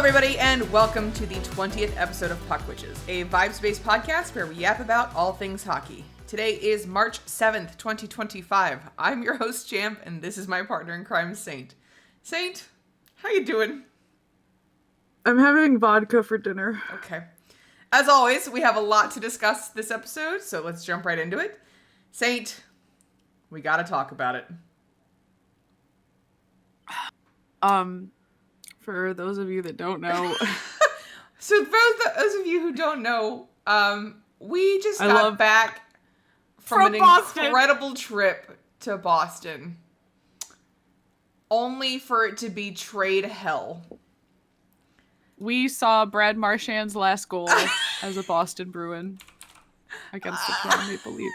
everybody, and welcome to the 20th episode of Puck Witches, a vibes-based podcast where we yap about all things hockey. Today is March 7th, 2025. I'm your host, Champ, and this is my partner in crime, Saint. Saint, how you doing? I'm having vodka for dinner. Okay. As always, we have a lot to discuss this episode, so let's jump right into it. Saint, we gotta talk about it. For those of you that don't know. So for those of you who don't know, we just got back from an Boston. Incredible trip to Boston. Only for it to be trade hell. We saw Brad Marchand's last goal as a Boston Bruin against the Toronto Maple Leafs.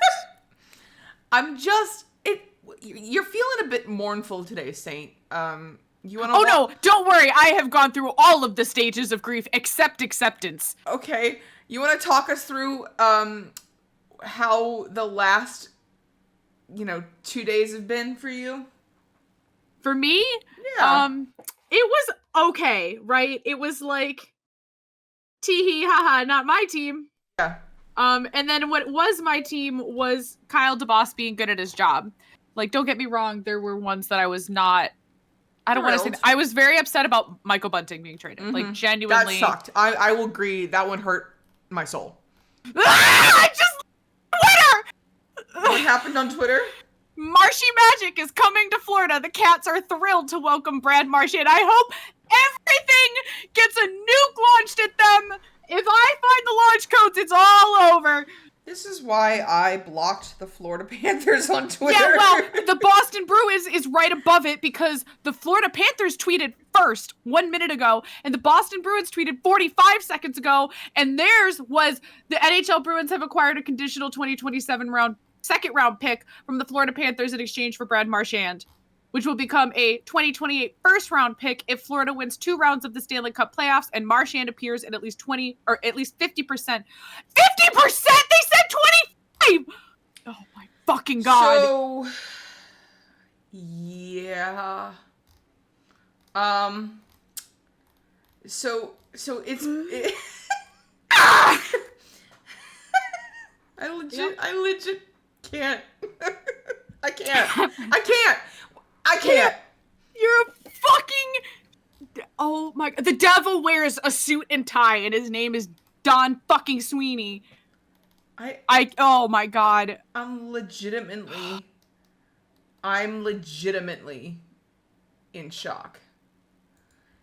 You're feeling a bit mournful today, Saint. No, don't worry. I have gone through all of the stages of grief except acceptance. Okay. You want to talk us through how the last 2 days have been for you? For me? Yeah. It was okay, right? It was like tee-hee, haha, not my team. Yeah. And then what was my team was Kyle DeBoss being good at his job. Like, don't get me wrong, there were ones that I was not. I don't want to say that. I was very upset about Michael Bunting being traded. Mm-hmm. Like, genuinely. That sucked. I will agree. That one hurt my soul. What happened on Twitter? Marshy Magic is coming to Florida. The Cats are thrilled to welcome Brad Marchand. I hope everything gets a nuke launched at them. If I find the launch codes, it's all over. This is why I blocked the Florida Panthers on Twitter. Yeah, well, the Boston Bruins is right above it because the Florida Panthers tweeted first 1 minute ago, and the Boston Bruins tweeted 45 seconds ago, and theirs was the NHL Bruins have acquired a conditional 2027 second round pick from the Florida Panthers in exchange for Brad Marchand, which will become a 2028 first round pick if Florida wins 2 rounds of the Stanley Cup playoffs and Marchand appears in at least 20 or at least 50%. 50%! They said 25! Oh my fucking God. So, yeah. So it's I legit can't. I can't. You're a fucking. Oh my. The devil wears a suit and tie, and his name is Don fucking Sweeney. Oh my God. I'm legitimately in shock.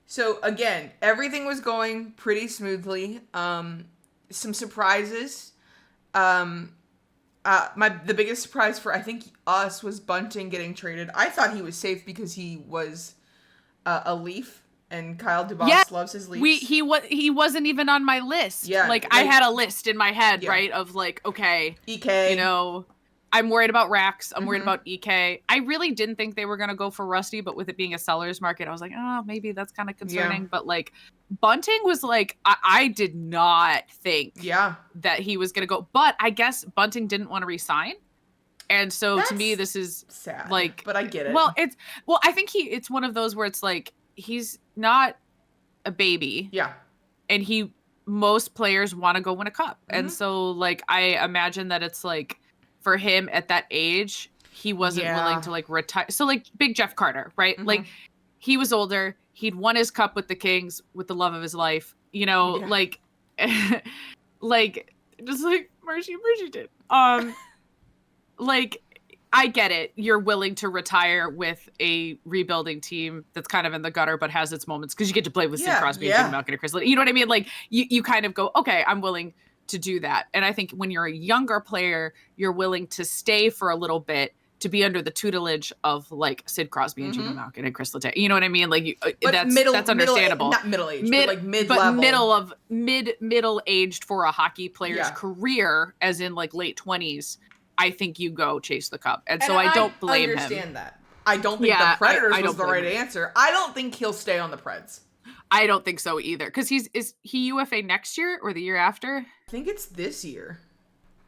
So again, everything was going pretty smoothly. Some surprises. The biggest surprise for I think us was Bunting getting traded. I thought he was safe because he was a Leaf, and Kyle DeBoss loves his Leafs. He wasn't even on my list. Yeah, like I had a list in my head, right, of like, okay, EK. I'm worried about Rax. I'm worried about EK. I really didn't think they were gonna go for Rusty, but with it being a seller's market, I was like, oh, maybe that's kind of concerning. Yeah. But like, Bunting was like, I did not think that he was gonna go. But I guess Bunting didn't want to resign, and so that's to me, this is sad. Like, but I get it. Well, I think it's one of those where it's like he's not a baby. Yeah, and most players want to go win a cup, and so like I imagine that it's like. For him at that age, he wasn't willing to like retire. So like big Jeff Carter, right? Like he was older. He'd won his cup with the Kings with the love of his life, like, like just like Marshy did. Like I get it. You're willing to retire with a rebuilding team that's kind of in the gutter, but has its moments because you get to play with Sid Crosby and Jimmy Malkin and Chris. You know what I mean? Like you kind of go, okay, I'm willing to do that. And I think when you're a younger player, you're willing to stay for a little bit to be under the tutelage of like Sid Crosby and Jimmy Malkin and Chris Letang. You know what I mean? Like that's understandable. Not middle-aged, but like mid-level. Middle-aged for a hockey player's career, as in like late 20s, I think you go chase the cup. And so I don't blame him. I understand that. I don't think the Predators was the right answer. I don't think he'll stay on the Preds. I don't think so either. Because is he UFA next year or the year after? I think it's this year.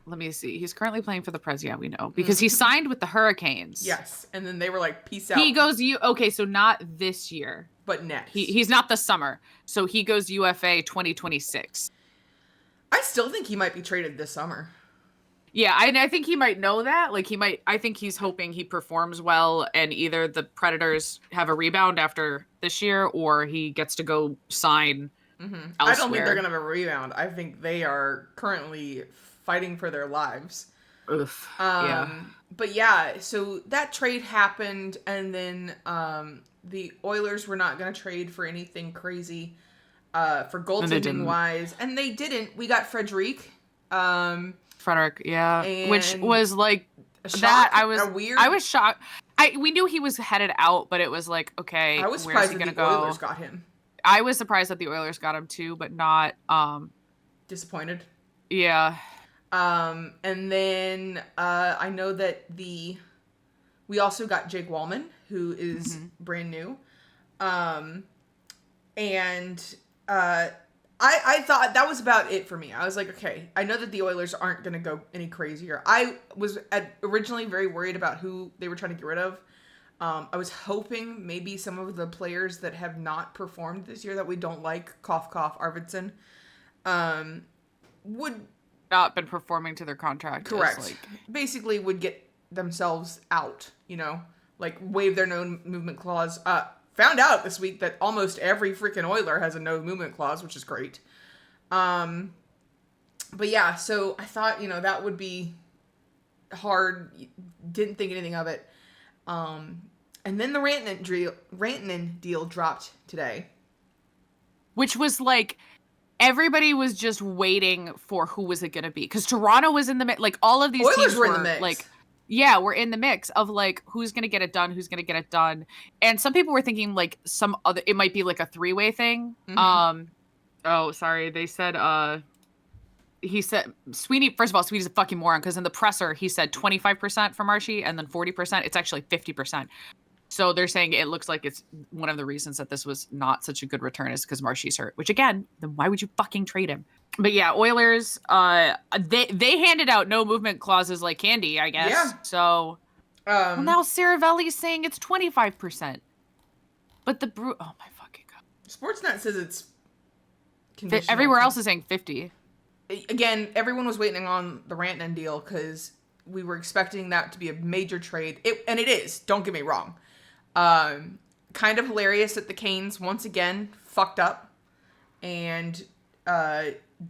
Let me see. He's currently playing for the Preds. Yeah, we know. Because he signed with the Hurricanes. Yes. And then they were like, peace out. He goes, okay, so not this year. But next. He's not this summer. So he goes UFA 2026. I still think he might be traded this summer. Yeah, I think he might know that. Like, I think he's hoping he performs well and either the Predators have a rebound after this year or he gets to go sign elsewhere. I don't think they're going to have a rebound. I think they are currently fighting for their lives. Oof. But yeah, so that trade happened, and then the Oilers were not going to trade for anything crazy for goaltending wise, and they didn't. We got Frederic. Frederic, yeah, which was like that. I was shocked. We knew he was headed out, but it was like, okay, I was surprised that the Oilers got him. I was surprised that the Oilers got him too, but not disappointed. Yeah. And then I know that we also got Jake Wallman, who is brand new. I thought that was about it for me. I was like, okay, I know that the Oilers aren't going to go any crazier. I was originally very worried about who they were trying to get rid of. I was hoping maybe some of the players that have not performed this year that we don't like, cough, cough, Arvidsson, would not been performing to their contract. Correct. Basically would get themselves out, like waive their no movement clause. Found out this week that almost every freaking Oiler has a no movement clause, which is great. But yeah, so I thought, that would be hard. Didn't think anything of it. And then the Rantanen deal dropped today. Which was like, everybody was just waiting for who was it going to be. Because Toronto was in the mix. Like, all of these Oilers teams were in the mix. Like, yeah, we're in the mix of like, who's going to get it done. And some people were thinking like it might be like a three-way thing. They said, he said, Sweeney, first of all, Sweeney's a fucking moron because in the presser, he said 25% for Marshy and then 40%. It's actually 50%. So they're saying it looks like it's one of the reasons that this was not such a good return is because Marshy's hurt, which again, then why would you fucking trade him? But yeah, Oilers, they handed out no movement clauses like candy, I guess. Yeah. So now Saravelli's saying it's 25%. But oh my fucking God. Sportsnet says it's conditional. Everywhere else is saying 50. Again, everyone was waiting on the Rantanen deal because we were expecting that to be a major trade. And it is, don't get me wrong. Kind of hilarious that the Canes once again fucked up and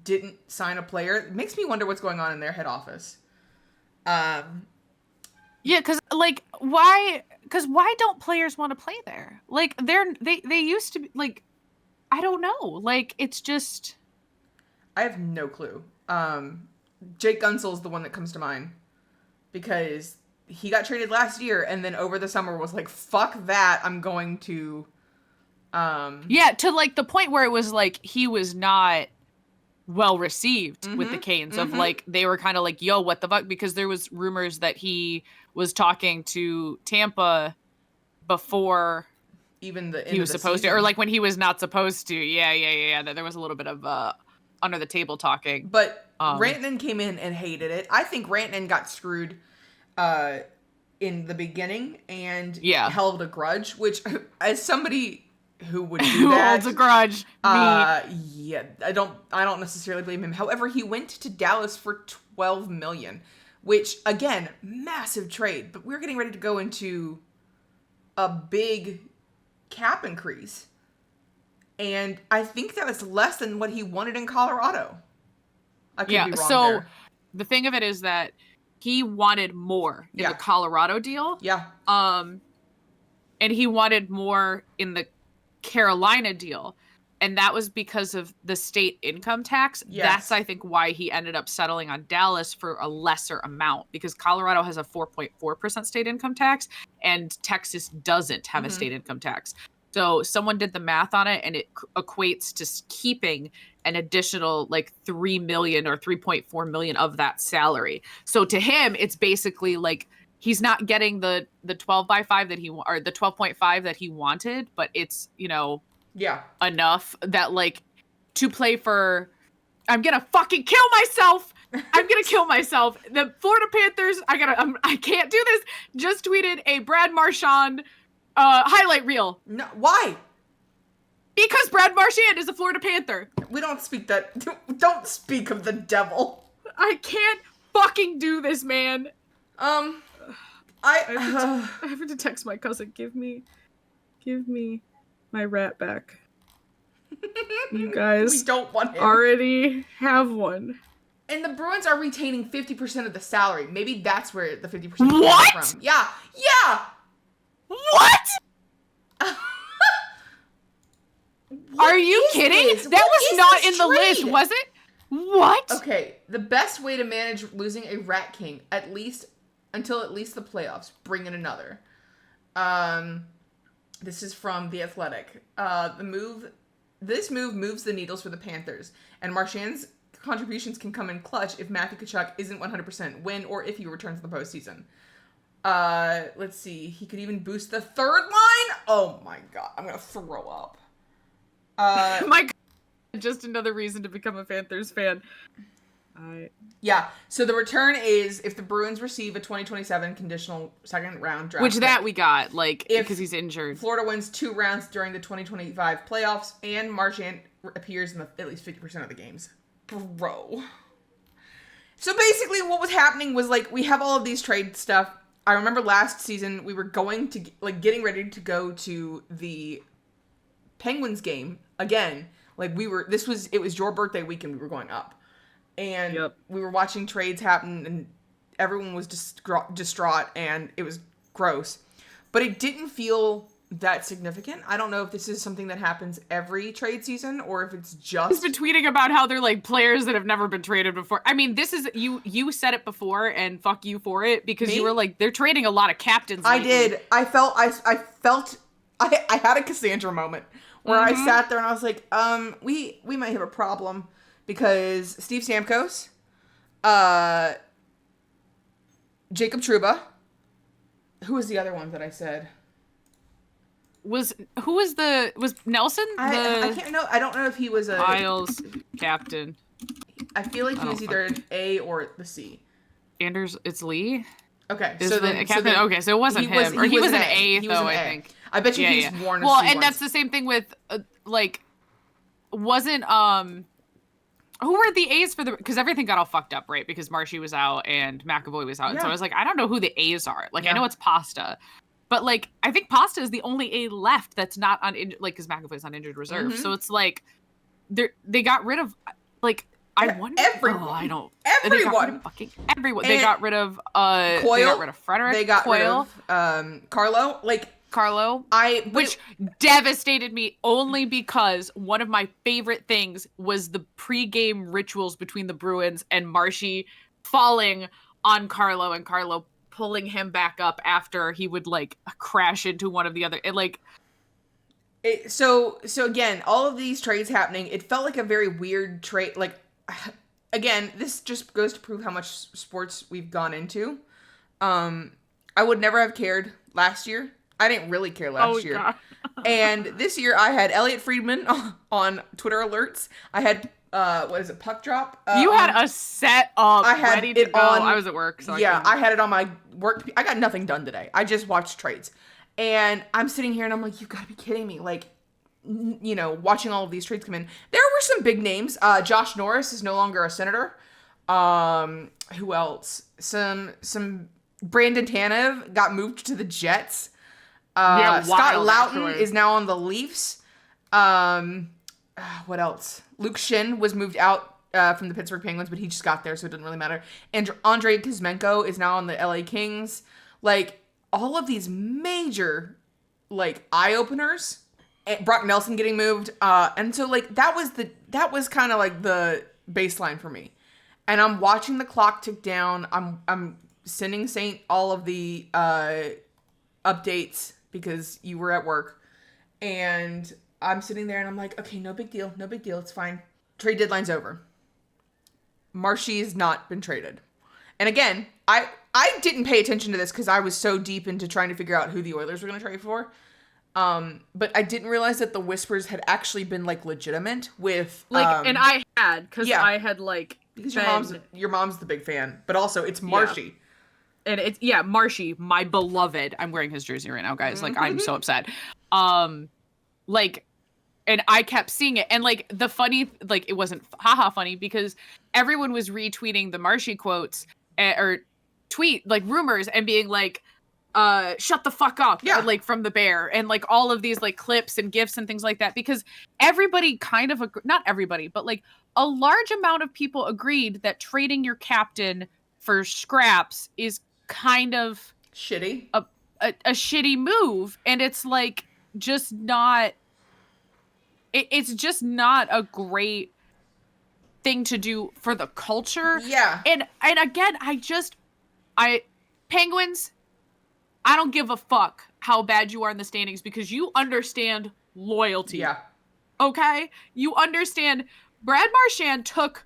didn't sign a player. It makes me wonder what's going on in their head office. Yeah, because like why don't players want to play there? Like they used to be like, I don't know. Like it's just, I have no clue. Jake Gunsel is the one that comes to mind because he got traded last year and then over the summer was like, fuck that, I'm going to to like the point where it was like he was not well received with the Canes of like, they were kind of like, yo, what the fuck? Because there was rumors that he was talking to Tampa before even the end he was of the supposed season. to, or like when he was not supposed to. Yeah. There was a little bit of under the table talking. But Rantanen came in and hated it. I think Rantanen got screwed in the beginning and held a grudge, which as somebody who would do who that, holds a grudge, yeah, I don't necessarily blame him. However, he went to Dallas for $12 million, which again, massive trade, but we're getting ready to go into a big cap increase. And I think that was less than what he wanted in Colorado. I could be wrong there. The thing of it is that he wanted more in the Colorado deal. Yeah. And he wanted more in the Carolina deal. And that was because of the state income tax. Yes. That's, I think, why he ended up settling on Dallas for a lesser amount. Because Colorado has a 4.4% state income tax. And Texas doesn't have a state income tax. So someone did the math on it, and it equates to keeping an additional like $3 million or $3.4 million of that salary. So to him, it's basically like he's not getting the 12.5 that he or the 12.5 that he wanted, but it's enough that like to play for. I'm gonna fucking kill myself. I'm gonna kill myself. The Florida Panthers. I can't do this. Just tweeted a Brad Marchand highlight reel. No, why? Because Brad Marchand is a Florida Panther. We don't speak that. Don't speak of the devil. I can't fucking do this, man. I have to text my cousin. Give me my rat back. You guys we don't want him. Already have one. And the Bruins are retaining 50% of the salary. Maybe that's where the 50% what? comes from. Yeah. What? Are you kidding? This? That was not in the list, was it? What? Okay, the best way to manage losing a Rat King, until at least the playoffs, bring in another. This is from The Athletic. This move moves the needles for the Panthers, and Marchand's contributions can come in clutch if Matthew Tkachuk isn't 100% when or if he returns to the postseason. Let's see. He could even boost the third line. Oh my god, I'm gonna throw up. My god, just another reason to become a Panthers fan. Yeah, so the return is if the Bruins receive a 2027 conditional second round draft. Which that we got, because he's injured. Florida wins 2 rounds during the 2025 playoffs, and Marchand appears in at least 50% of the games. Bro. So basically what was happening was, we have all of these trade stuff. I remember last season we were going to, getting ready to go to the Penguins game again. It was your birthday weekend, we were going up. And we were watching trades happen, and everyone was distraught, and it was gross. But it didn't feel that significant. I don't know if this is something that happens every trade season, or if it's just... He's been tweeting about how they're, players that have never been traded before. I mean, this is... You said it before, and fuck you for it, because you were they're trading a lot of captains lately. I did. I felt... I had a Cassandra moment, where I sat there, and I was like, we might have a problem. Because Steve Stamkos, Jacob Trouba, who was the other one that I said? Was Nelson? I can't know. I don't know if he was a Isles captain. I feel like he was either an A or the C. Anders, it's Lee. Okay, so it wasn't him, or he was an A though. I think. I bet you he's worn a C Well, and once. that's the same thing with wasn't who were the A's for because everything got all fucked up, right? Because Marshy was out and McAvoy was out. And so I was like, I don't know who the A's are. I know it's Pasta. But, I think Pasta is the only A left that's not on, because McAvoy's on injured reserve. So it's they got rid of, I wonder. Everyone. Oh, I don't. Everyone. They got rid of fucking everyone. They got rid of, Coyle. They got rid of Frederick. They got Coyle. rid of, Carlo. Carlo, which devastated me only because one of my favorite things was the pregame rituals between the Bruins and Marshy falling on Carlo and Carlo pulling him back up after he would crash into one of the other. So again, all of these trades happening, it felt like a very weird trade. Again, this just goes to prove how much sports we've gone into. I would never have cared last year. I didn't really care last year. God. And this year I had Elliot Friedman on Twitter alerts. I had, Puck Drop? You had a set up ready to go. I was at work. So I had it on my work. I got nothing done today. I just watched trades. And I'm sitting here and I'm like, you gotta be kidding me. Watching all of these trades come in. There were some big names. Josh Norris is no longer a Senator. Who else? Some Brandon Tanev got moved to the Jets. Scott Loughton is now on the Leafs. What else? Luke Shin was moved out from the Pittsburgh Penguins, but he just got there, so it doesn't really matter. And Andrei Kuzmenko is now on the LA Kings. All of these major, eye-openers. Brock Nelson getting moved. And so, that was kind of, the baseline for me. And I'm watching the clock tick down. I'm sending Saint all of the updates because you were at work, and I'm sitting there and I'm like, okay, no big deal, it's fine. Trade deadline's over. Marshy's not been traded. And again, I didn't pay attention to this because I was so deep into trying to figure out who the Oilers were going to trade for. But I didn't realize that the whispers had actually been legitimate with and I had because I had because your mom's the big fan, but also it's Marshy. Yeah. And it's Marshy, my beloved. I'm wearing his jersey right now, guys. I'm so upset. And And I kept seeing it. And like the funny, like it wasn't haha funny because everyone was retweeting the Marshy quotes or tweet like rumors and being like, shut the fuck up, like from the bear, and like all of these like clips and gifs and things like that, because everybody kind of not everybody, but like a large amount of people agreed that trading your captain for scraps is kind of shitty, a shitty move, and it's like just not it's just not a great thing to do for the culture. And again, Penguins, I don't give a fuck how bad you are in the standings because you understand loyalty. Yeah. Okay? You understand Brad Marchand took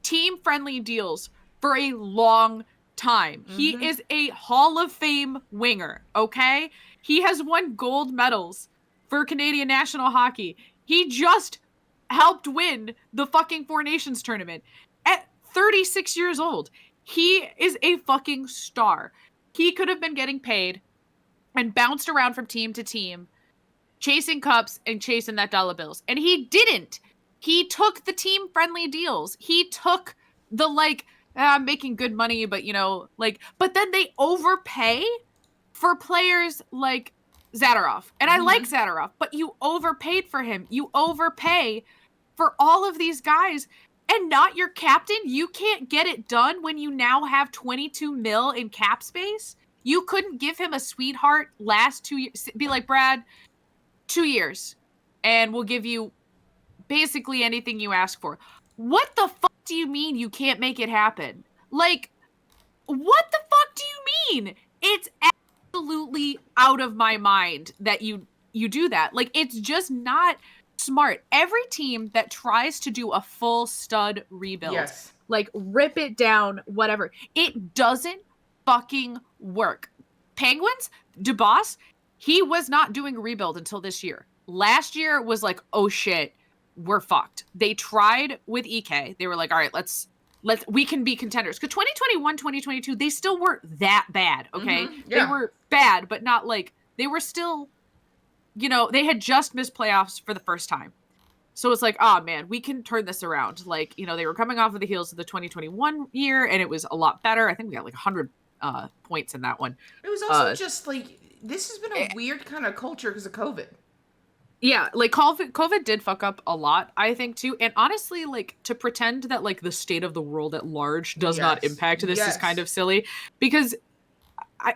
team-friendly deals for a long time. Mm-hmm. He is a Hall of Fame winger, okay? He has won gold medals for Canadian National Hockey. He just helped win the fucking Four Nations tournament at 36 years old. He is a fucking star. He could have been getting paid and bounced around from team to team, chasing cups and chasing that dollar bills. And he didn't. He took the team-friendly deals. He took the, like, I'm making good money, but, you know, like, but then they overpay for players like Zadorov. And I like Zadorov, but you overpaid for him. You overpay for all of these guys. And not your captain? You can't get it done when you now have 22 mil in cap space? You couldn't give him a sweetheart last 2 years? Be like, Brad, 2 years, and we'll give you basically anything you ask for. What the fuck do you mean you can't make it happen? Like, what the fuck do you mean? It's absolutely out of my mind that you do that. Like, it's just not smart. Every team that tries to do a full stud rebuild, like rip it down, whatever, it doesn't fucking work. Penguins, DeBoss, he was not doing a rebuild until this year. Last year was like, oh shit, we're fucked. They tried with EK. They were like, all right, let's we can be contenders. Because 2021, 2022, they still weren't that bad, okay? They were bad, but not like, they were still, you know, they had just missed playoffs for the first time. So it's like, oh man, we can turn this around. Like, you know, they were coming off of the heels of the 2021 year, and it was a lot better. I think we got like 100 points in that one. It was also just like, this has been a weird kind of culture because of COVID. Yeah, like COVID did fuck up a lot, I think, too. And honestly, like, to pretend that like the state of the world at large does not impact this is kind of silly. Because,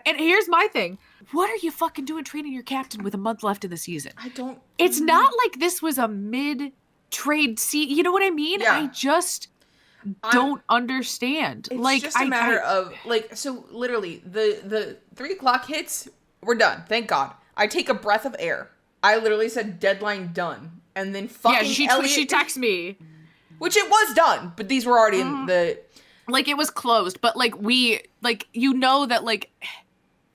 and here's my thing. What are you fucking doing training your captain with a month left in the season? It's not like this was a mid-trade season. You know what I mean? Yeah. I just don't understand. It's like, just a matter of, like, so literally, the 3 o'clock hits, we're done. Thank God. I take a breath of air. I literally said deadline done. And then fucking Elliot... she texted me. Which it was done, but these were already in the... Like, it was closed, but, like, we... Like, you know that, like...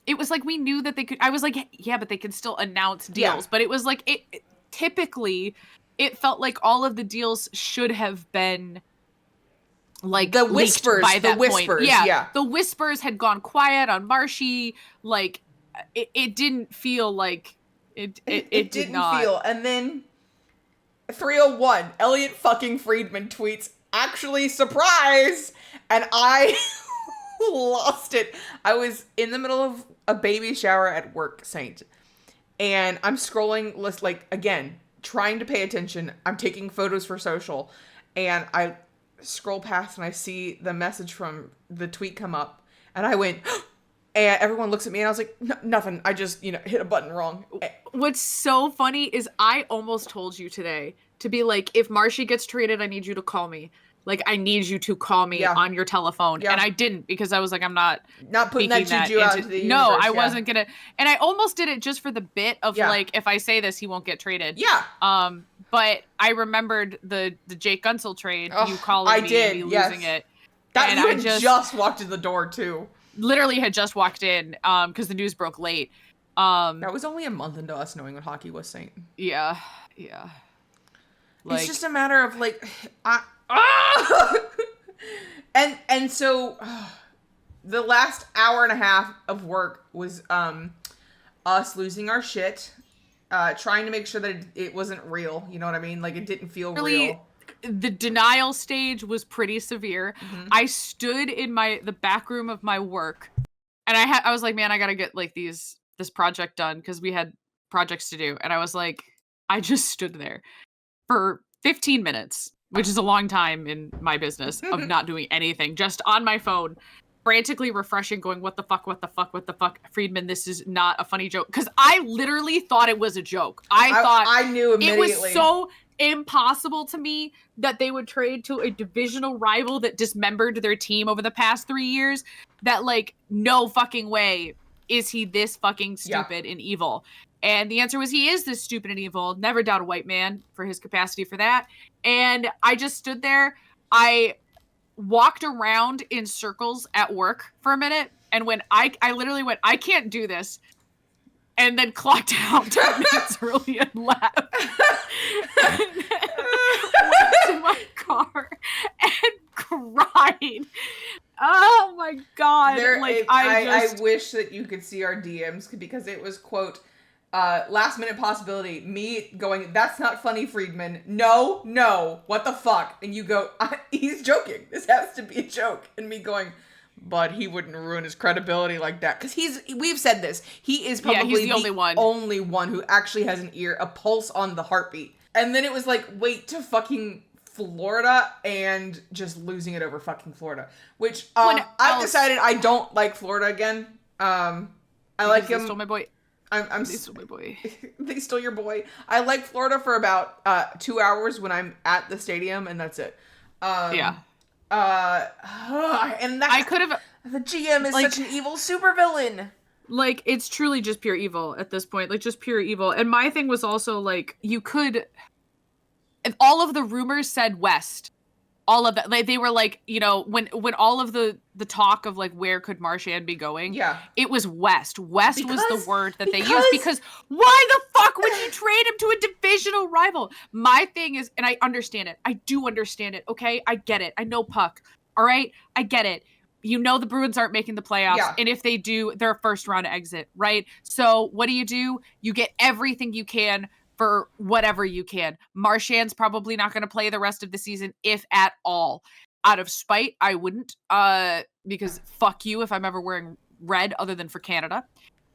It was like we knew that they could... I was like, yeah, but they can still announce deals. Yeah. But it was like... Typically, it felt like all of the deals should have been... Like, the whispers by that whispers, point. Yeah. The whispers had gone quiet on Marshy. Like, it didn't feel like... It did not feel. And then 3:01, Elliot fucking Friedman tweets, actually, surprise! And I lost it. I was in the middle of a baby shower at work, Saint. And I'm scrolling, like, again, trying to pay attention. I'm taking photos for social. And I scroll past and I see the message from the tweet come up. And I went... And everyone looks at me and I was like, nothing. I just, hit a button wrong. What's so funny is I almost told you today to be like, if Marshy gets traded, I need you to call me. Like, I need you to call me on your telephone. Yeah. And I didn't, because I was like, I'm not putting that juju out into the universe. No, I wasn't going to. And I almost did it just for the bit of like, if I say this, he won't get traded. Yeah. But I remembered the Jake Gunsel trade, you calling me and me losing it. And you had just walked in the door, too. Literally had just walked in because the news broke late. That was only a month into us knowing what hockey was, Saint. Yeah. Like, it's just a matter of like, and so the last hour and a half of work was us losing our shit trying to make sure that it wasn't real. You know what I mean? Like, it didn't feel real. The denial stage was pretty severe. Mm-hmm. I stood in the back room of my work, and I was like, man, I gotta get like this project done because we had projects to do. And I was like, I just stood there for 15 minutes, which is a long time in my business of not doing anything, just on my phone, frantically refreshing, going, what the fuck, Friedman, this is not a funny joke. Because I literally thought it was a joke. I knew immediately. It was so impossible to me that they would trade to a divisional rival that dismembered their team over the past 3 years, that like, no fucking way is he this fucking stupid and evil. And the answer was, he is this stupid and evil. Never doubt a white man for his capacity for that. And I just stood there. I walked around in circles at work for a minute. And when I literally went, I can't do this. And then clocked out 10 minutes early and left. And went to my car and cried. Oh my God. I wish that you could see our DMs, because it was, quote, last minute possibility, me going, that's not funny, Friedman. No, what the fuck? And you go, he's joking. This has to be a joke. And me going, but he wouldn't ruin his credibility like that. Because we've said this, he is probably he's the only one who actually has an ear, a pulse on the heartbeat. And then it was like, wait to fucking Florida and just losing it over fucking Florida. Which, I've decided I don't like Florida again. I like him. They stole my boy. They stole my boy. They stole your boy. I like Florida for about 2 hours when I'm at the stadium, and that's it. And I could have. The GM is such an evil supervillain. Like, it's truly just pure evil at this point. Like, just pure evil. And my thing was also, like, you could... And all of the rumors said West. All of that. Like, they were like, you know, when all of the talk of, like, where could Marchand be going? Yeah. It was West. Was the word that they used. Because why the fuck would you trade him to a divisional rival? My thing is, and I understand it. I do understand it, okay? I get it. I know Puck. All right? I get it. You know the Bruins aren't making the playoffs. Yeah. And if they do, they're a first round exit, right? So what do? You get everything you can for whatever you can. Marchand's probably not going to play the rest of the season, if at all. Out of spite, I wouldn't, because fuck you if I'm ever wearing red other than for Canada.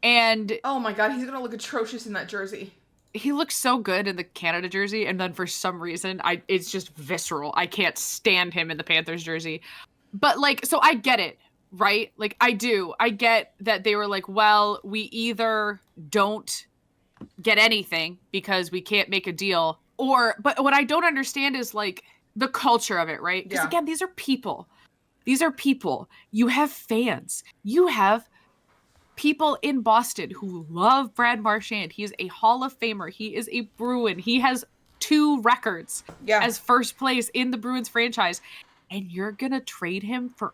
And oh my God, he's going to look atrocious in that jersey. He looks so good in the Canada jersey, and then for some reason, it's just visceral. I can't stand him in the Panthers jersey. But, like, so I get it, right? Like, I do. I get that they were like, well, we either don't get anything because we can't make a deal, but what I don't understand is, like, the culture of it, right? Because, again, these are people. You have fans. You have people in Boston who love Brad Marchand. He is a Hall of Famer. He is a Bruin. He has 2 records as first place in the Bruins franchise. And you're going to trade him for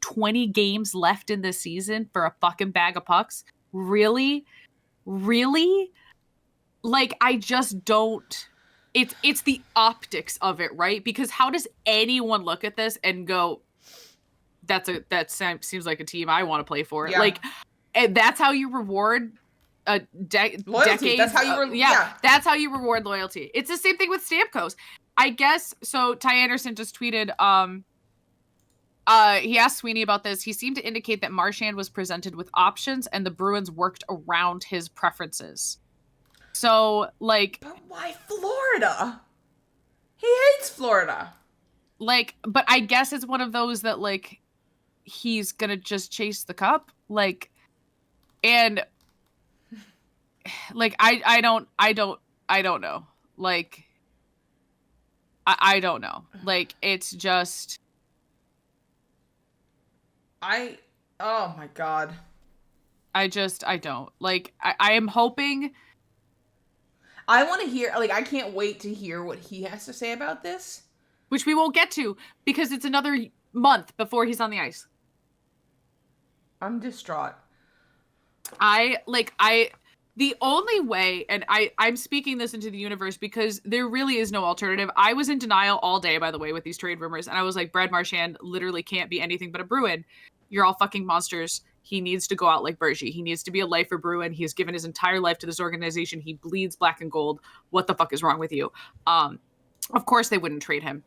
20 games left in the season for a fucking bag of pucks? Really? Really? Like, I just don't. It's the optics of it, right? Because how does anyone look at this and go, that seems like a team I want to play for? Yeah. Like, and that's how you reward loyalty. Decades. That's how you that's how you reward loyalty. It's the same thing with Stamkos. I guess, so Ty Anderson just tweeted, he asked Sweeney about this. He seemed to indicate that Marchand was presented with options and the Bruins worked around his preferences. So, like... But why Florida? He hates Florida. Like, but I guess it's one of those that, like, he's gonna just chase the cup. Like, and... Like, I don't know. Like... I don't know. Like, it's just... Oh my God. I don't. Like, I am hoping... I want to hear, like, I can't wait to hear what he has to say about this. Which we won't get to, because it's another month before he's on the ice. I'm distraught. The only way, and I'm speaking this into the universe because there really is no alternative. I was in denial all day, by the way, with these trade rumors. And I was like, Brad Marchand literally can't be anything but a Bruin. You're all fucking monsters. he needs to go out like Bergie. He needs to be a lifer Bruin. He has given his entire life to this organization. He bleeds black and gold. What the fuck is wrong with you? Of course they wouldn't trade him.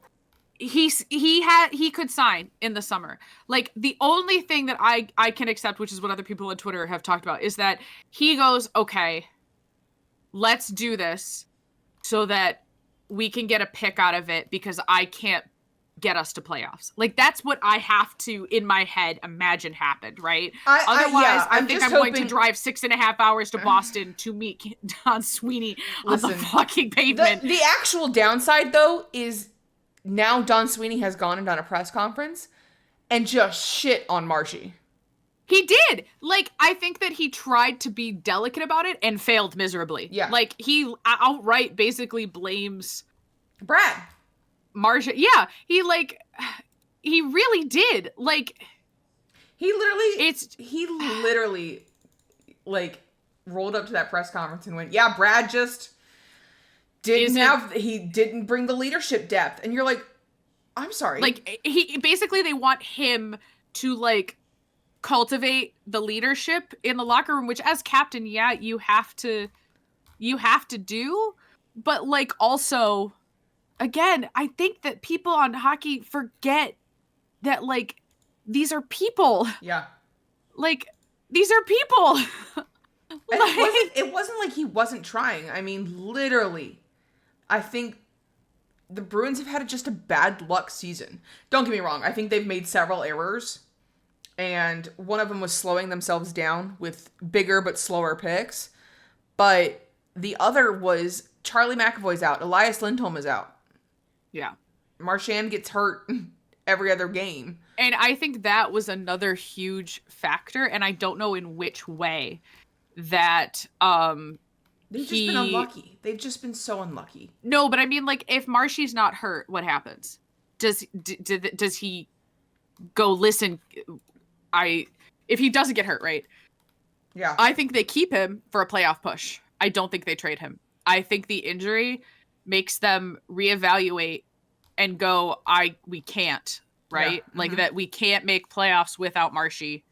He could sign in the summer. Like, the only thing that I can accept, which is what other people on Twitter have talked about, is that he goes, okay, let's do this so that we can get a pick out of it because I can't get us to playoffs. Like, that's what I have to, in my head, imagine happened, right? Otherwise, I think I'm going to drive 6.5 hours to Boston to meet Don Sweeney on the fucking pavement. The actual downside, though, is now Don Sweeney has gone and done a press conference and just shit on Marshy. He did. Like, I think that he tried to be delicate about it and failed miserably. Yeah. Like, he outright basically blames Brad. Marcia. Yeah. He really did. Like, he literally like rolled up to that press conference and went, yeah, Brad just he didn't bring the leadership depth. And you're like, I'm sorry. Like, they want him to, like, cultivate the leadership in the locker room, which as captain, yeah, you have to do. But, like, also, again, I think that people on hockey forget that, like, these are people. Yeah. Like, these are people. It wasn't like he wasn't trying. I mean, literally, I think the Bruins have had just a bad luck season. Don't get me wrong. I think they've made several errors, and one of them was slowing themselves down with bigger but slower picks. But the other was Charlie McAvoy's out. Elias Lindholm is out. Yeah. Marchand gets hurt every other game. And I think that was another huge factor, and I don't know in which way that they've just been unlucky. They've just been so unlucky. No, but I mean, like, if Marshy's not hurt, what happens? Does he go, listen, if he doesn't get hurt, right? Yeah. I think they keep him for a playoff push. I don't think they trade him. I think the injury makes them reevaluate and go, we can't, right? Yeah. Mm-hmm. Like, that we can't make playoffs without Marshy.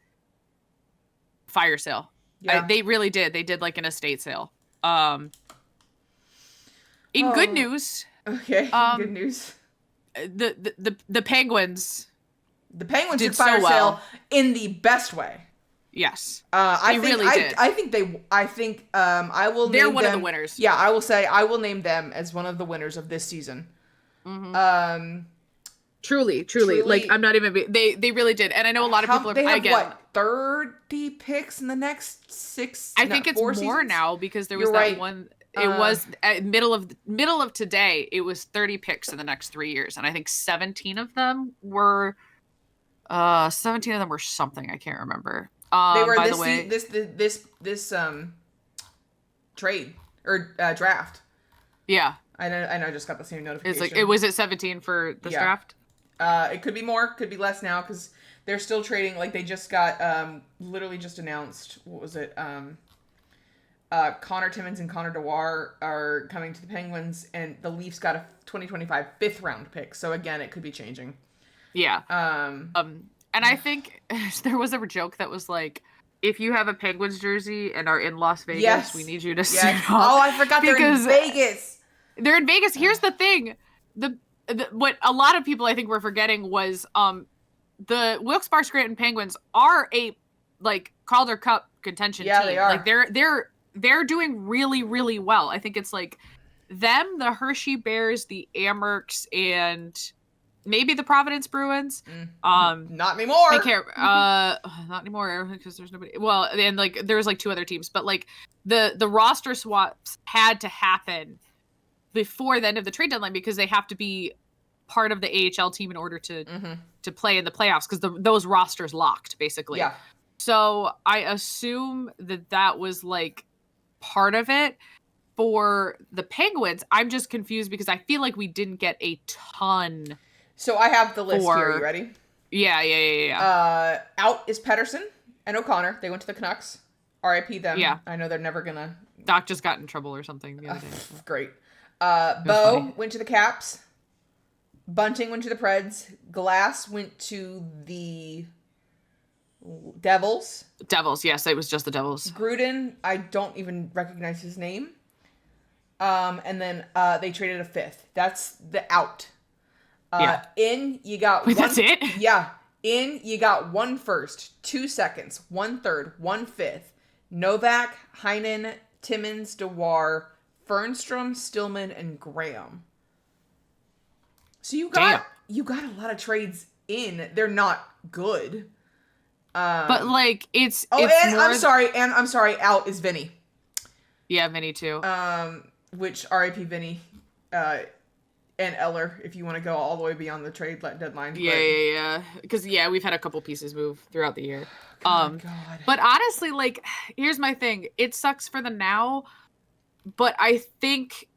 Fire sale. Yeah. They really did. They did, like, an estate sale. Good news. Okay. Good news. The Penguins. The Penguins did fire sale in the best way. Yes. I will. They're one of the winners. Yeah, I will say I will name them as one of the winners of this season. Mm-hmm. Truly. Like, I'm not even. They really did, and I know a lot of people are. They have 30 picks in the next 6. I think it's more seasons? Now because there was one. It was at middle of today. It was 30 picks in the next 3 years, and I think 17 of them were something I can't remember. They were this trade or draft. Yeah, I know. I just got the same notification. It's like, it was at 17 for this draft. It could be more, could be less now because they're still trading. Like, they just got literally just announced. What was it? Connor Timmins and Connor Dewar are coming to the Penguins, and the Leafs got a 2025 5th round pick. So again, it could be changing. Yeah. And I think there was a joke that was like, if you have a Penguins jersey and are in Las Vegas, we need you to suit up. Oh, I forgot they're in Vegas. They're in Vegas. Here's the thing. What a lot of people I think were forgetting was the Wilkes-Barre-Scranton Penguins are a, like, Calder Cup contention team. They are. Like, they're doing really, really well. I think it's like them, the Hershey Bears, the Amherst, and maybe the Providence Bruins. Not anymore. I can't. Not anymore because there's nobody. Well, and, like, there's, like, 2 other teams, but, like, the roster swaps had to happen before the end of the trade deadline because they have to be part of the AHL team in order to play in the playoffs because those rosters locked basically. Yeah. So I assume that was, like, part of it. For the Penguins, I'm just confused because I feel like we didn't get a ton. So I have the list here. You ready? Yeah. Out is Pettersson and O'Connor. They went to the Canucks. RIP them. Yeah. I know they're never gonna. Doc just got in trouble or something the other day. So. Great. Bo went to the Caps. Bunting went to the Preds. Glass went to the Devils. Devils, yes, it was just the Devils. Gruden, I don't even recognize his name. And then they traded a 5th. That's the out. In, you got Wait, one. that's it? Yeah. In, you got 1 first, 2 seconds, 1 third, 1 fifth. Novak, Heinen, Timmins, Dewar, Fernstrom, Stillman, and Graham. So you got a lot of trades in. They're not good. But like it's and more... I'm sorry, out is Vinny. Yeah, Vinny too. Which RIP Vinny, and Eller, if you want to go all the way beyond the trade deadline. Yeah. Because we've had a couple pieces move throughout the year. God. But honestly, like, here's my thing. It sucks for the now, but I think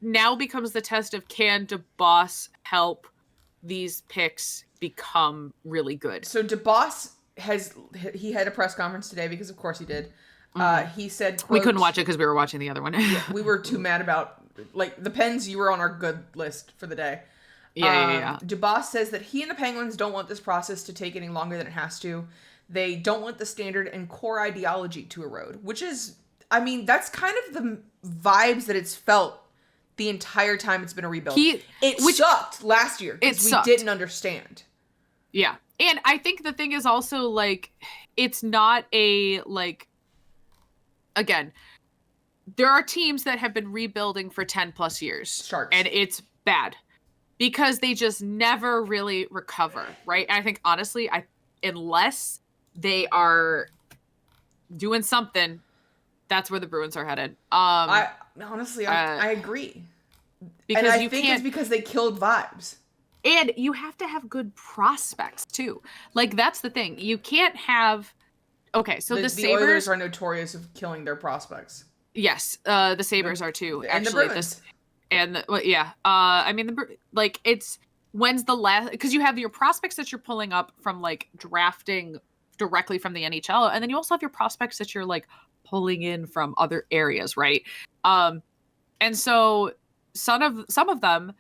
now becomes the test of, can DeBoss help these picks become really good? So DeBoss he had a press conference today, because of course he did. He said, quote, we couldn't watch it because we were watching the other one. We were too mad about, like, the Pens. You were on our good list for the day. Yeah. DeBoss says that he and the Penguins don't want this process to take any longer than it has to. They don't want the standard and core ideology to erode, which is, I mean, that's kind of the vibes that it's felt the entire time it's been a rebuild. It sucked last year because we didn't understand. Yeah. And I think the thing is also, like, it's not a, like, again, there are teams that have been rebuilding for 10 plus years. Sharks. And it's bad because they just never really recover, right? And I think, honestly, unless they are doing something, that's where the Bruins are headed. I agree. Because and I think it's because they killed vibes. And you have to have good prospects, too. Like, that's the thing. You can't have... Okay, so the Sabres... Oilers are notorious of killing their prospects. Yes, the Sabres are, too. And actually, the Bruins. I mean, it's... When's the last... Because you have your prospects that you're pulling up from, like, drafting directly from the NHL, and then you also have your prospects that you're, like, pulling in from other areas, right? And so some of them...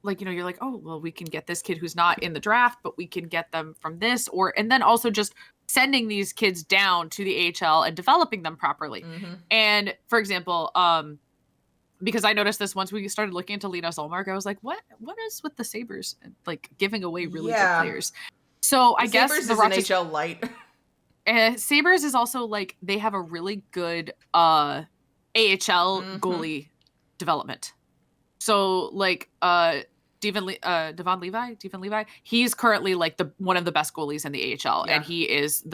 Like, you know, you're like, oh, well, we can get this kid who's not in the draft, but we can get them from this, and then also just sending these kids down to the AHL and developing them properly. Mm-hmm. And for example, because I noticed this once we started looking into Linus Ullmark, I was like, what is with the Sabres, like, giving away really good players? So I guess Sabres is an NHL light. Sabres is also, like, they have a really good AHL goalie development. So, like, Devon Levi, he's currently, like, one of the best goalies in the AHL, and he is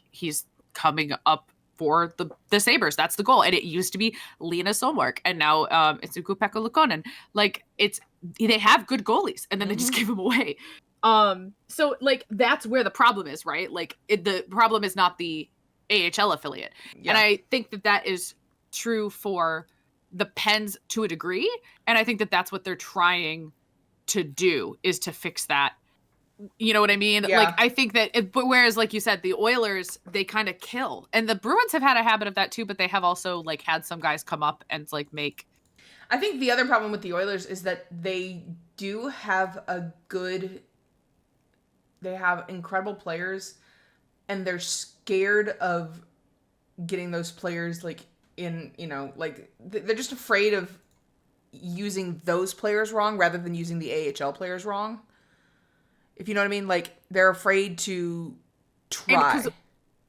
he's coming up for the Sabres. That's the goal. And it used to be Linus Ullmark, and now it's Ukko-Pekka Luukkonen. Like, they have good goalies, and then they just give them away. So, like, that's where the problem is, right? Like, the problem is not the AHL affiliate. Yeah. And I think that is true for the Pens to a degree, and I think that's what they're trying to do, is to fix that. You know what I mean? Yeah. Like, I think that, but whereas, like you said, the Oilers, they kind of kill, and the Bruins have had a habit of that too, but they have also, like, had some guys come up and, like, make... I think the other problem with the Oilers is that they do have they have incredible players, and they're scared of getting those players, like, in, you know, like, they're just afraid of using those players wrong rather than using the AHL players wrong. If you know what I mean? Like, they're afraid to try. And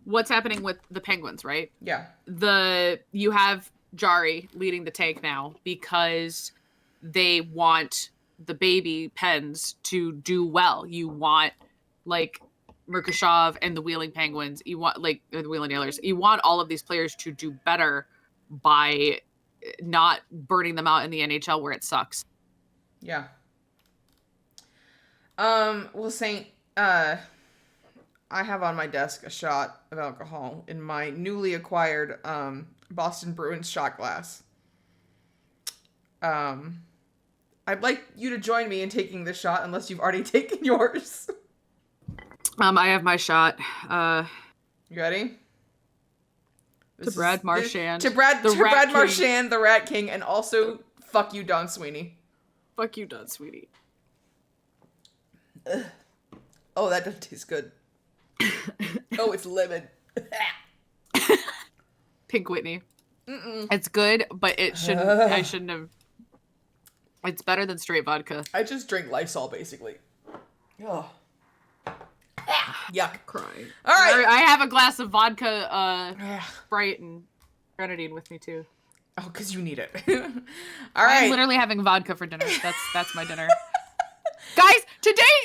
what's happening with the Penguins, right? Yeah. You have Jari leading the tank now because they want the baby Pens to do well. You want, like, Murkashov and the Wheeling Penguins. You want, like, the Wheeling Oilers. You want all of these players to do better by not burning them out in the NHL where it sucks. Yeah. Well, Saint, I have on my desk a shot of alcohol in my newly acquired Boston Bruins shot glass. I'd like you to join me in taking this shot, unless you've already taken yours. I have my shot. You ready? To Brad Marchand. To Brad Marchand, the Rat King, and also fuck you, Don Sweeney. Fuck you, Don Sweeney. Ugh. Oh, that doesn't taste good. Oh, it's lemon. Pink Whitney. Mm-mm. It's good, but I shouldn't have. It's better than straight vodka. I just drink Lysol, basically. Oh. Yuck. Crying. All right. I have a glass of vodka, Sprite, and grenadine with me, too. Oh, because you need it. All right. I'm literally having vodka for dinner. That's my dinner. Guys,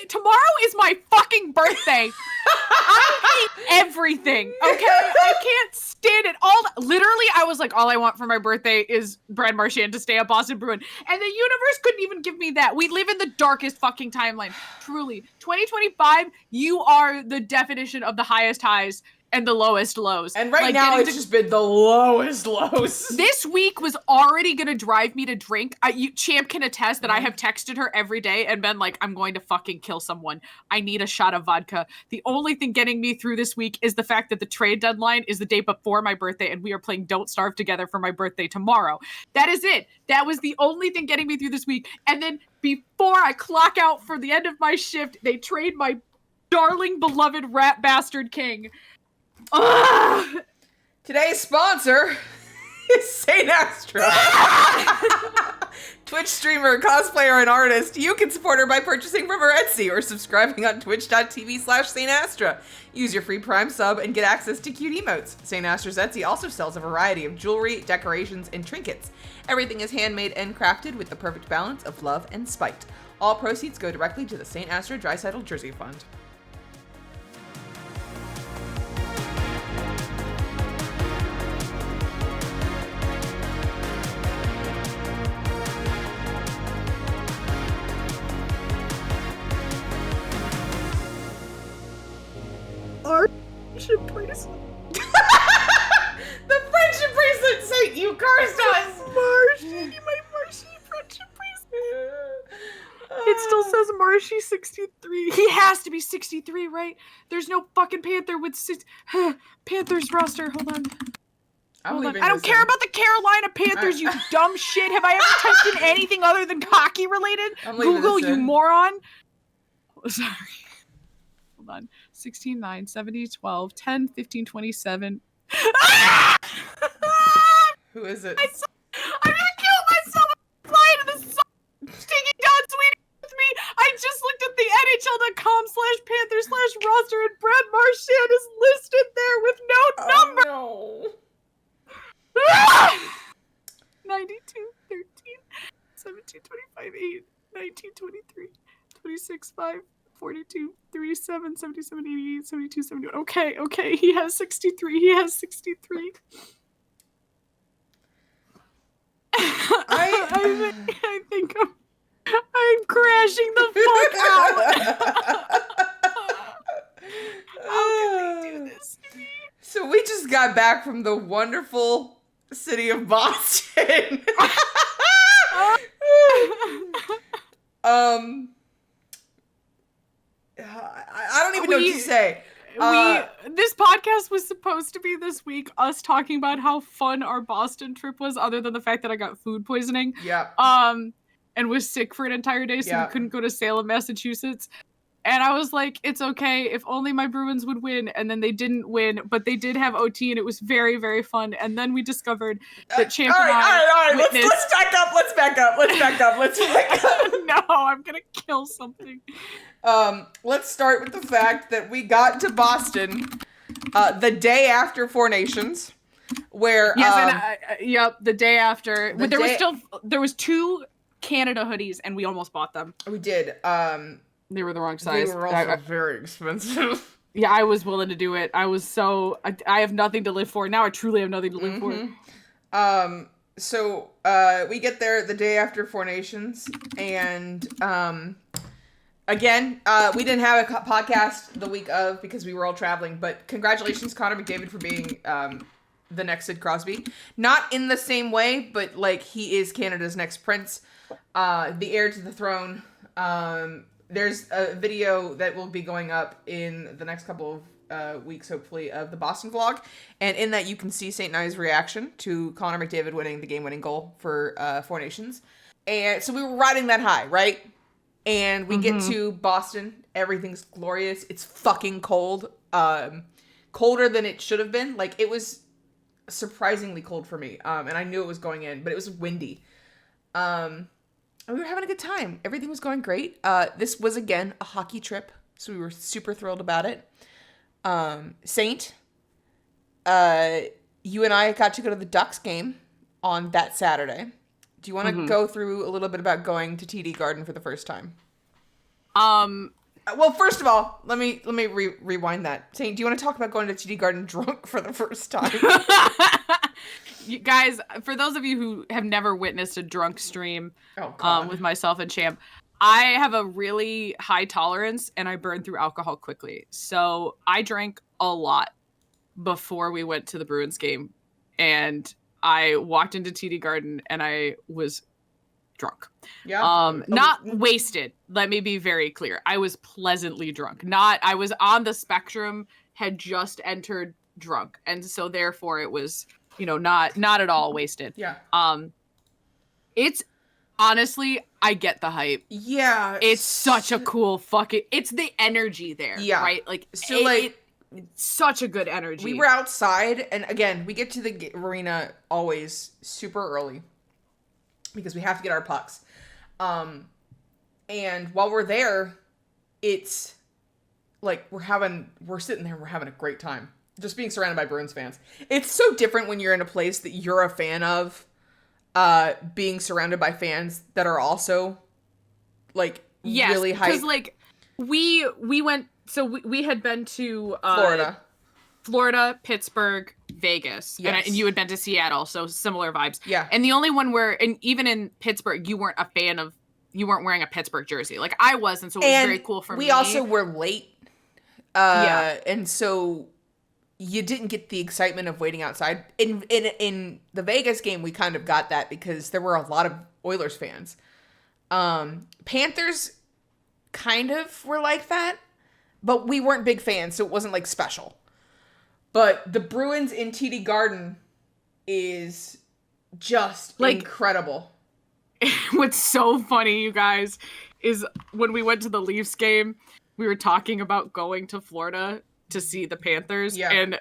tomorrow is my fucking birthday. I hate everything, okay? I can't stand it. Literally, I was like, all I want for my birthday is Brad Marchand to stay at Boston Bruin. And the universe couldn't even give me that. We live in the darkest fucking timeline. Truly. 2025, you are the definition of the highest highs and the lowest lows. And right now, it's just been the lowest lows. This week was already going to drive me to drink. Champ can attest that I have texted her every day and been like, I'm going to fucking kill someone. I need a shot of vodka. The only thing getting me through this week is the fact that the trade deadline is the day before my birthday, and we are playing Don't Starve together for my birthday tomorrow. That is it. That was the only thing getting me through this week. And then before I clock out for the end of my shift, they trade my darling, beloved rat bastard king. Ugh. Today's sponsor is Saint Astra. Twitch streamer, cosplayer, and artist. You can support her by purchasing from her Etsy or subscribing on twitch.tv/Saint Astra. Use your free Prime sub and get access to cute emotes. Saint Astra's Etsy also sells a variety of jewelry, decorations, and trinkets. Everything is handmade and crafted with the perfect balance of love and spite. All proceeds go directly to the Saint Astra Dreisaitl Jersey Fund. Friendship bracelet. The friendship bracelet, Saint, you cursed us! Marshy, my Marshy friendship bracelet. It still says Marshy 63. He has to be 63, right? There's no fucking Panther with Panthers roster. Hold on. I don't care about the Carolina Panthers, you dumb shit. Have I ever typed in anything other than hockey related? Google, you moron. Oh, sorry. Hold on. 16, 9, 70, 12, 10, 15, 27. Who is it? I'm gonna kill myself. I'm flying to the sun. Taking down Sweden with me. I just looked at the NHL.com/Panther/roster and Brad Marchand is listed there with no number. No. 92, 13, 17, 25, 8, 19, 23, 26, 5. 42, 37, 77, 88, 72, 71. Okay. He has 63. I think I'm crashing the fuck out. How can they do this to me? So we just got back from the wonderful city of Boston. I don't even know what to say. This podcast was supposed to be this week us talking about how fun our Boston trip was, other than the fact that I got food poisoning. Yeah. And was sick for an entire day, so we couldn't go to Salem, Massachusetts. And I was like, it's okay, if only my Bruins would win. And then they didn't win, but they did have OT, and it was very, very fun. And then we discovered that Champ and I witnessed... Let's back up. No, I'm gonna kill something. Let's start with the fact that we got to Boston the day after Four Nations, where... the day after. But there was 2 Canada hoodies, and we almost bought them. We did. They were the wrong size. They were also very expensive. Yeah, I was willing to do it. I have nothing to live for. Now I truly have nothing to live for. So we get there the day after Four Nations, and again, we didn't have a podcast the week of because we were all traveling, but congratulations, Connor McDavid, for being the next Sid Crosby. Not in the same way, but like he is Canada's next prince, the heir to the throne. There's a video that will be going up in the next couple of weeks, hopefully, of the Boston vlog. And in that, you can see St. Nye's reaction to Connor McDavid winning the game-winning goal for Four Nations. And so we were riding that high, right? And we get to Boston, Everything's glorious. It's fucking cold. Colder than it should have been. Like, it was surprisingly cold for me. And I knew it was going in, but it was windy. And we were having a good time. Everything was going great. This was, again, a hockey trip, so we were super thrilled about it. Saint, you and I got to go to the Ducks game on that Saturday. Do you want to go through a little bit about going to TD Garden for the first time? Well, first of all, let me rewind that. Saint, do you want to talk about going to TD Garden drunk for the first time? You guys, for those of you who have never witnessed a drunk stream with myself and Champ, I have a really high tolerance and I burn through alcohol quickly. So I drank a lot before we went to the Bruins game. And I walked into TD Garden and I was drunk. Yeah. Not wasted. Let me be very clear. I was pleasantly drunk. I was on the spectrum, had just entered drunk. And so therefore it was, not at all wasted. Yeah. It's honestly, I get the hype. Yeah. It's such a cool it's the energy there. Yeah. Right? Like, so it's such a good energy. We were outside, and again, we get to the arena always super early because we have to get our pucks. And while we're there, it's like we're sitting there and we're having a great time. Just being surrounded by Bruins fans. It's so different when you're in a place that you're a fan of, being surrounded by fans that are also like really hyped. Because like we went, so we had been to Florida, Pittsburgh, Vegas, yes. and you had been to Seattle, so similar vibes. Yeah. And the only one and even in Pittsburgh, you weren't wearing a Pittsburgh jersey. Like I was, and so it was very cool for me. We also were late. And so you didn't get the excitement of waiting outside. In the Vegas game, we kind of got that because there were a lot of Oilers fans. Panthers kind of were like that, but we weren't big fans, so it wasn't like special. But the Bruins in TD Garden is just like incredible. What's so funny, you guys, is when we went to the Leafs game, we were talking about going to Florida to see the Panthers, and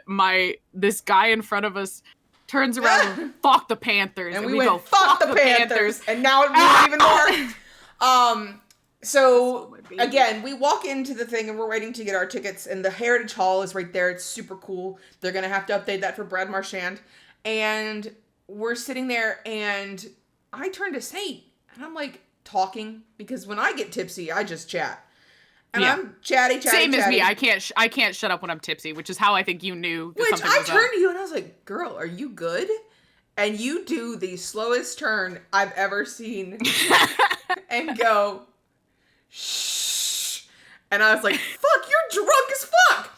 this guy in front of us turns around and fuck the Panthers, and we went, go fuck the Panthers, and now it means even more. So again, we walk into the thing and we're waiting to get our tickets, and the Heritage Hall is right there. It's super cool. They're gonna have to update that for Brad Marchand, and we're sitting there, and I turn to Saint, and I'm like talking because when I get tipsy, I just chat. And I'm chatty. Same as me. I can't shut up when I'm tipsy, which is how I think you knew. Which I turned to you and I was like, "Girl, are you good?" And you do the slowest turn I've ever seen, and go, "Shh." And I was like, "Fuck, you're drunk as fuck."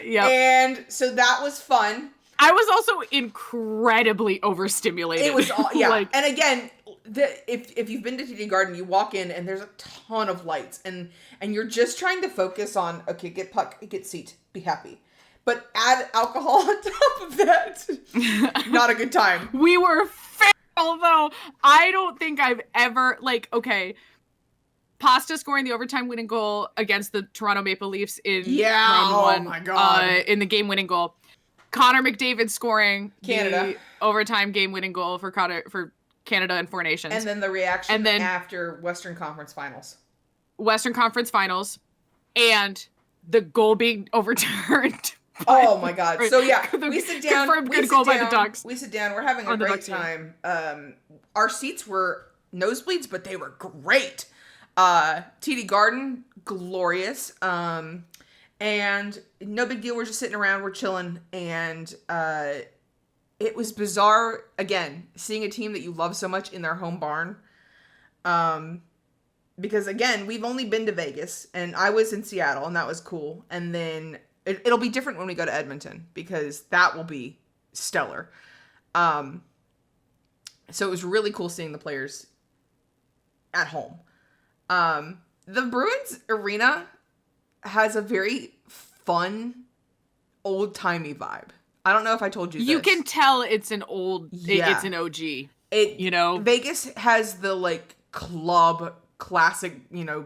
Yeah. And so that was fun. I was also incredibly overstimulated. It was all, yeah. And again, if you've been to TD Garden, you walk in and there's a ton of lights, and you're just trying to focus on, okay, get puck, get seat, be happy. But add alcohol on top of that, not a good time. We were feral, though. I don't think I've ever, Pasta scoring the overtime winning goal against the Toronto Maple Leafs in round one. Oh my God. In the game-winning goal. Connor McDavid scoring the overtime game-winning goal for Canada and Four Nations. And then the reaction after Western Conference Finals. And the goal being overturned. Oh my God. So yeah, we sit down. Good goal by the Ducks. We sit down. We're having a great time. Our seats were nosebleeds, but they were great. TD Garden, glorious. And no big deal. We're just sitting around. We're chilling. And it was bizarre, again, seeing a team that you love so much in their home barn. Because, again, we've only been to Vegas. And I was in Seattle, and that was cool. And then it'll be different when we go to Edmonton, because that will be stellar. So it was really cool seeing the players at home. The Bruins arena has a very fun, old-timey vibe. I don't know if I told you this. You can tell it's an old, it's an OG. Vegas has the, club classic,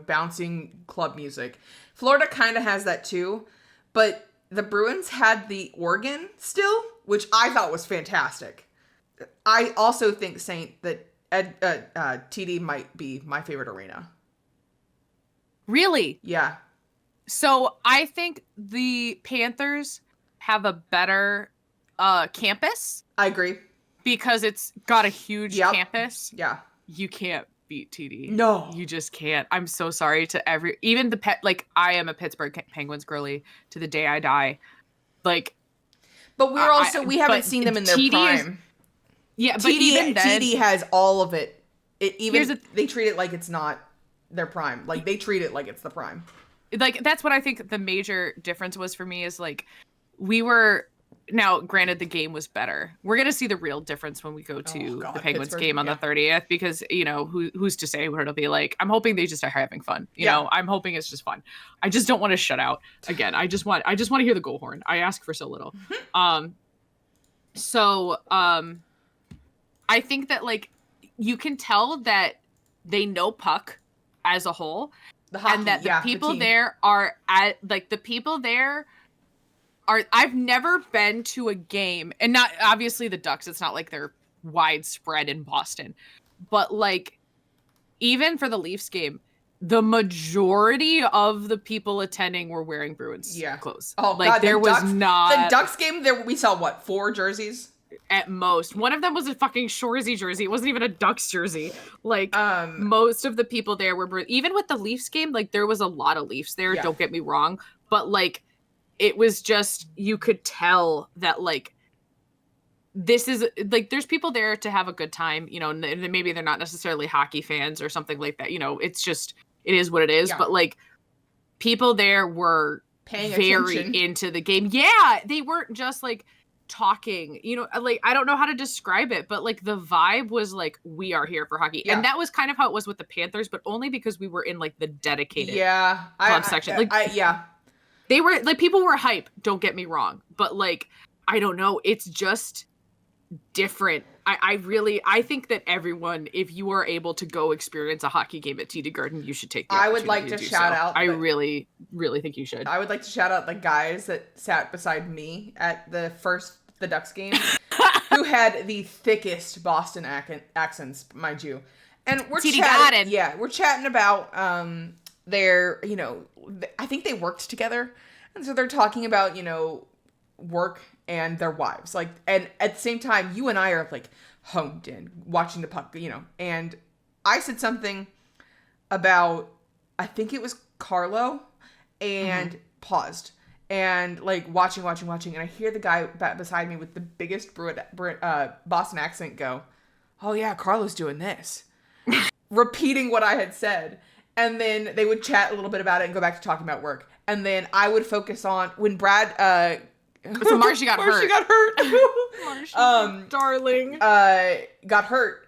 bouncing club music. Florida kind of has that too, but the Bruins had the organ still, which I thought was fantastic. I also think, Saint, that TD might be my favorite arena. Really? Yeah. So I think the Panthers have a better campus. I agree. Because it's got a huge campus. Yeah. You can't beat TD. No. You just can't. I'm so sorry to even I am a Pittsburgh Penguins girly to the day I die. But we haven't seen them in their prime. But even then, TD has all of it. They treat it like it's not their prime. Like, they treat it like it's the prime. Like, that's what I think the major difference was for me is, like, we were... Now, granted, the game was better. We're going to see the real difference when we go to the Penguins game on the 30th because, who's to say what it'll be like. I'm hoping they just are having fun. You know, I'm hoping it's just fun. I just don't want to shut out. Again, I just want to hear the goal horn. I ask for so little. I think that, like, you can tell that they know puck as a whole. And that the people there are I've never been to a game, and not obviously the Ducks, it's not like they're widespread in Boston, but like even for the Leafs game, the majority of the people attending were wearing Bruins clothes. Oh, like, God, there was not... The Ducks game, we saw, 4 jerseys? At most. One of them was a fucking Shoresy jersey. It wasn't even a Ducks jersey. Like, most of the people there were... Even with the Leafs game, like, there was a lot of Leafs there, don't get me wrong, but, like, it was just, you could tell that, like, this is, like, there's people there to have a good time, maybe they're not necessarily hockey fans or something like that, it's just, it is what it is, but, like, people there were very into the game. Yeah, they weren't just, like, talking, like, I don't know how to describe it, but, like, the vibe was, like, we are here for hockey. And that was kind of how it was with the Panthers, but only because we were in, like, the dedicated club section. They were, like, people were hype, don't get me wrong. But, like, I don't know, it's just different. I think that everyone, if you are able to go experience a hockey game at TD Garden, you should take the opportunity. I would like to shout out. I really, really think you should. I would like to shout out the guys that sat beside me at the Ducks game, who had the thickest Boston accents, mind you. And we're chatting. Yeah, we're chatting about their, I think they worked together, and so they're talking about, work and their wives, like, and at the same time, you and I are, like, honed in watching the puck, and I said something about, I think it was Carlo, and paused, and, like, watching, and I hear the guy beside me with the biggest Boston accent go, "Oh yeah, Carlo's doing this," repeating what I had said. And then they would chat a little bit about it and go back to talking about work. And then I would focus on when Brad... so Marshy got hurt. Marshy, darling. Got hurt.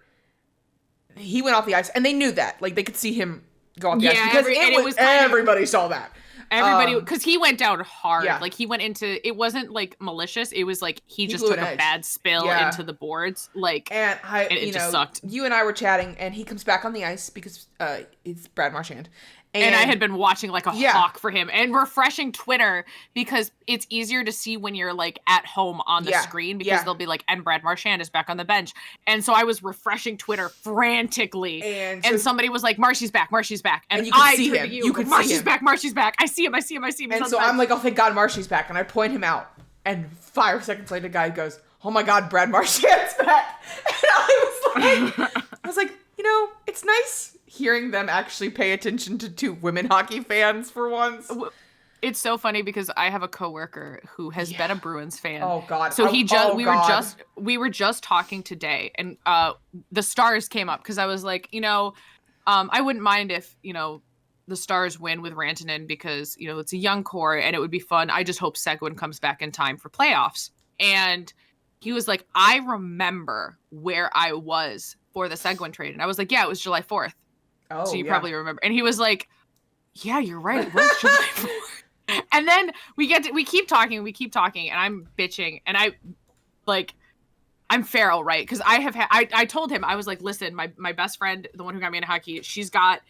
He went off the ice. And they knew that. Like, they could see him go off the ice. Because everybody saw that. Everybody, because he went down hard. Yeah. Like, he went into, it wasn't, like, malicious. It was, like, he just took a bad spill into the boards. Like, and it just sucked. You and I were chatting, and he comes back on the ice because it's Brad Marchand. And I had been watching like a hawk for him and refreshing Twitter because it's easier to see when you're like at home on the screen because they'll be like, and Brad Marchand is back on the bench. And so I was refreshing Twitter frantically. And somebody was like, Marshy's back. And you could see him. You could Marshy's back. I see him. And so I'm like, oh, thank God Marshy's back. And I point him out. And 5 seconds later, the guy goes, oh my God, Brad Marchand's back. And I was like, it's nice hearing them actually pay attention to 2 women hockey fans for once. It's so funny because I have a coworker who has been a Bruins fan. Oh God! So we were just talking today, and the Stars came up because I was like, I wouldn't mind if the Stars win with Rantanen because it's a young core and it would be fun. I just hope Seguin comes back in time for playoffs. And he was like, I remember where I was for the Seguin trade, and I was like, yeah, it was July 4th. Oh, so you probably remember. And he was like, yeah, you're right. It was July 4th. And then we keep talking, and I'm bitching, and I'm feral, right? Because I told him, I was like, listen, my best friend, the one who got me into hockey, she's got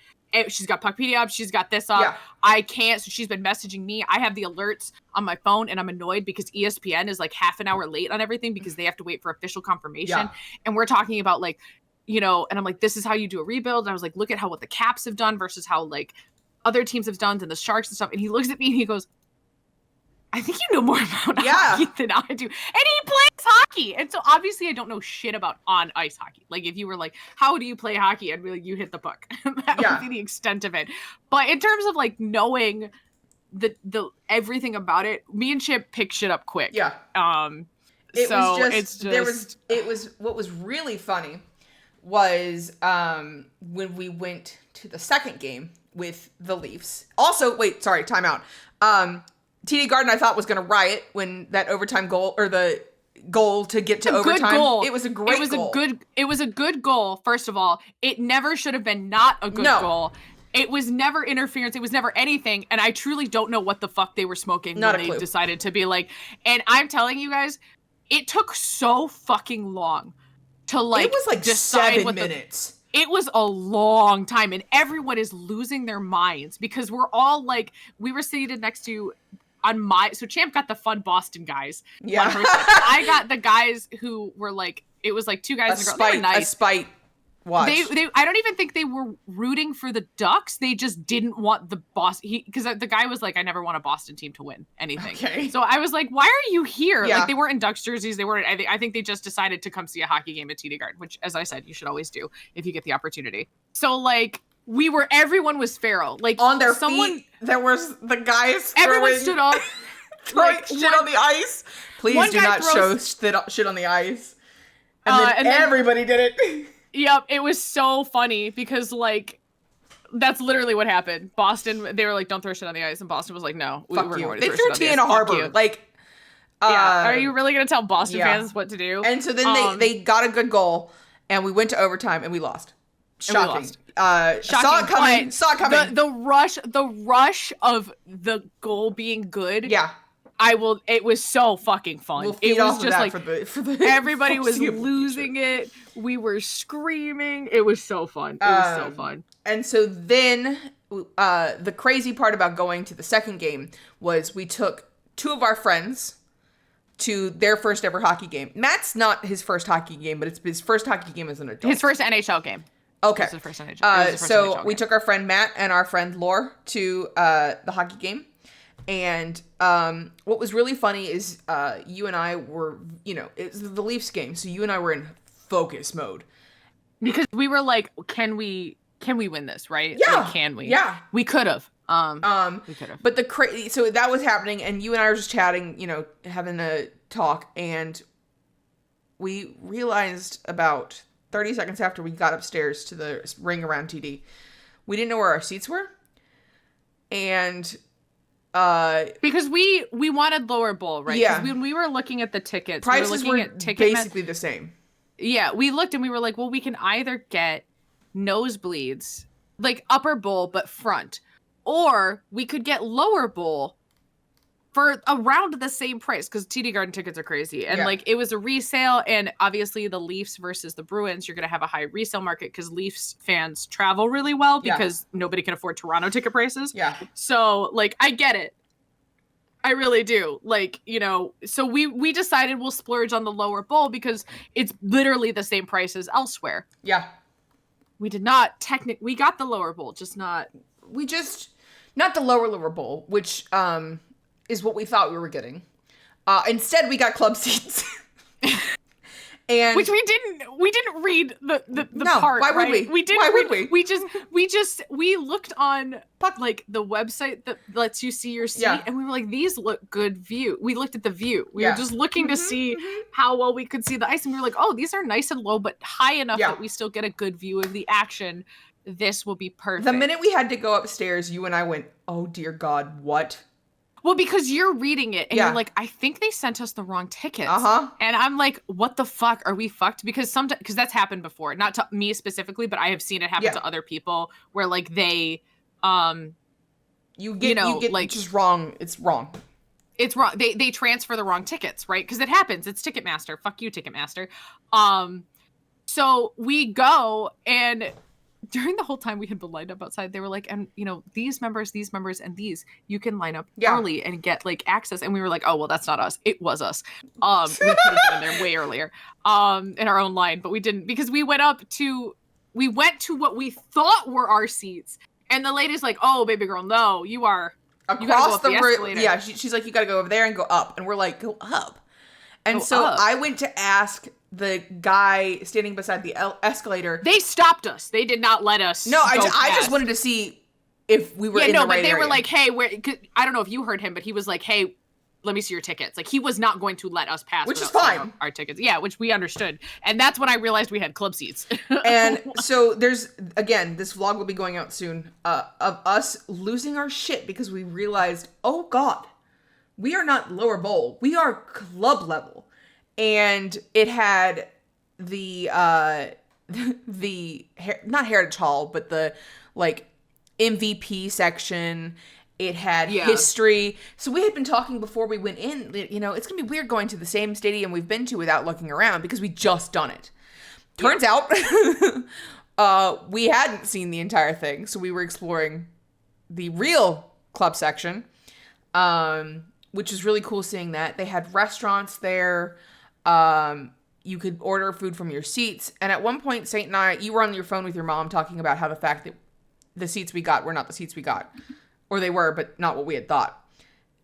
She's got Puckpedia up. She's got this up. Yeah. I can't. So she's been messaging me. I have the alerts on my phone, and I'm annoyed because ESPN is like half an hour late on everything because they have to wait for official confirmation. Yeah. And we're talking about like, you know, and I'm like, this is how you do a rebuild. And I was like, look at what the Caps have done versus how like other teams have done, and the Sharks and stuff. And he looks at me and he goes, I think you know more about hockey than I do. And he plays hockey. And so obviously I don't know shit about on ice hockey. Like if you were like, how do you play hockey? I'd be like, you hit the puck. That would be the extent of it. But in terms of like knowing the everything about it, me and Chip picked shit up quick. Yeah. It was what was really funny was when we went to the second game with the Leafs. Also, wait, sorry, timeout. TD Garden, I thought, was going to riot when that overtime goal, or the goal to get to overtime. Good goal. It was a great goal. It was a good goal, first of all. It never should have been not a good goal. It was never interference. It was never anything. And I truly don't know what the fuck they were smoking when they decided to be like, and I'm telling you guys, it took so fucking long to like, it was like decide 7 minutes. It was a long time, and everyone is losing their minds because we're all like, we were seated next to so Champ got the fun Boston guys. Yeah. I got the guys who were like, it was like two guys and a girl. They were nice. A spite watch. They I don't even think they were rooting for the Ducks. They just didn't want the Boston, because the guy was like, I never want a Boston team to win anything. Okay. So I was like, why are you here? Yeah. Like they weren't in Ducks jerseys. They weren't. I think they just decided to come see a hockey game at TD Garden, which, as I said, you should always do if you get the opportunity. So like, everyone was feral. Like on their feet, there was the guys everyone stood up. throwing shit on the ice. Please do not show shit on the ice. And then everybody did it. Yep, it was so funny because like that's literally what happened. Boston, they were like, "Don't throw shit on the ice," and Boston was like, "No, fuck you." They threw tea in a harbor. Like, are you really gonna tell Boston fans what to do? And so then they got a good goal, and we went to overtime, and we lost. Shocking. Shocking. Saw it coming. The rush of the goal being good. Yeah. It was so fucking fun. We'll it was just like, for the everybody was losing it. We were screaming. It was so fun. It was so fun. And so then, the crazy part about going to the second game was we took two of our friends to their first ever hockey game. Matt's not his first hockey game, but it's his first hockey game as an adult. His first NHL game. Okay. It was his first NHL. So we took our friend Matt and our friend Lore to the hockey game. And what was really funny is you and I were, it's the Leafs game, so you and I were in focus mode. Because we were like, can we win this, right? Yeah. Like, can we? Yeah. We could have. We could have. But so that was happening, and you and I were just chatting, having a talk, and we realized about 30 seconds after we got upstairs to the ring around TD, we didn't know where our seats were. And because we wanted lower bowl, right? Yeah. When we were looking at the tickets, prices were basically the same. Yeah, we looked and we were like, well, we can either get nosebleeds, like upper bowl but front, or we could get lower bowl for around the same price, because TD Garden tickets are crazy. And like, it was a resale, and obviously the Leafs versus the Bruins, you're going to have a high resale market because Leafs fans travel really well because nobody can afford Toronto ticket prices. Yeah. So like, I get it. I really do. Like, so we decided we'll splurge on the lower bowl because it's literally the same price as elsewhere. Yeah. We did not we got the lower bowl, not the lower bowl, which, is what we thought we were getting. Instead, we got club seats. And which we didn't read the no, part. Why would we? We didn't. Why would we? We looked on like the website that lets you see your seat, and we were like, these look good view. We looked at the view. We were just looking to see how well we could see the ice, and we were like, oh, these are nice and low, but high enough that we still get a good view of the action. This will be perfect. The minute we had to go upstairs, you and I went, oh dear God, what? Well, because you're reading it and you're like, I think they sent us the wrong tickets. And I'm like, what the fuck? Are we fucked? Because that's happened before. Not to me specifically, but I have seen it happen to other people where like they, you get like just wrong. It's wrong. It's wrong. They transfer the wrong tickets, right? Because it happens. It's Ticketmaster. Fuck you, Ticketmaster. So we go, and during the whole time we had been lined up outside, they were like, and these members, and these, you can line up early and get like access. And we were like, oh, well, that's not us. It was us. We could have been there way earlier in our own line, but we didn't, because we went to what we thought were our seats. And the lady's like, oh, baby girl, no, you are across the room. Yeah, she's like, you got to go over there and go up. And we're like, go up. And I went to ask the guy standing beside the escalator. They stopped us. They did not let us. No, I just wanted to see if we were in the right but they area. were like, hey, I don't know if you heard him, but he was like, hey, let me see your tickets. Like, he was not going to let us pass. Which is fine. Our tickets. Yeah, which we understood. And that's when I realized we had club seats. And so there's, again, this vlog will be going out soon, of us losing our shit because we realized, oh God, we are not lower bowl. We are club level. And it had the not Heritage Hall, but the like MVP section. It had history. So we had been talking before we went in, it's going to be weird going to the same stadium we've been to without looking around because we just done it. Turns out we hadn't seen the entire thing. So we were exploring the real club section, which is really cool seeing that. They had restaurants there. You could order food from your seats. And at one point, Saint and I, you were on your phone with your mom talking about how the fact that the seats we got were not the seats we got. Or they were, but not what we had thought.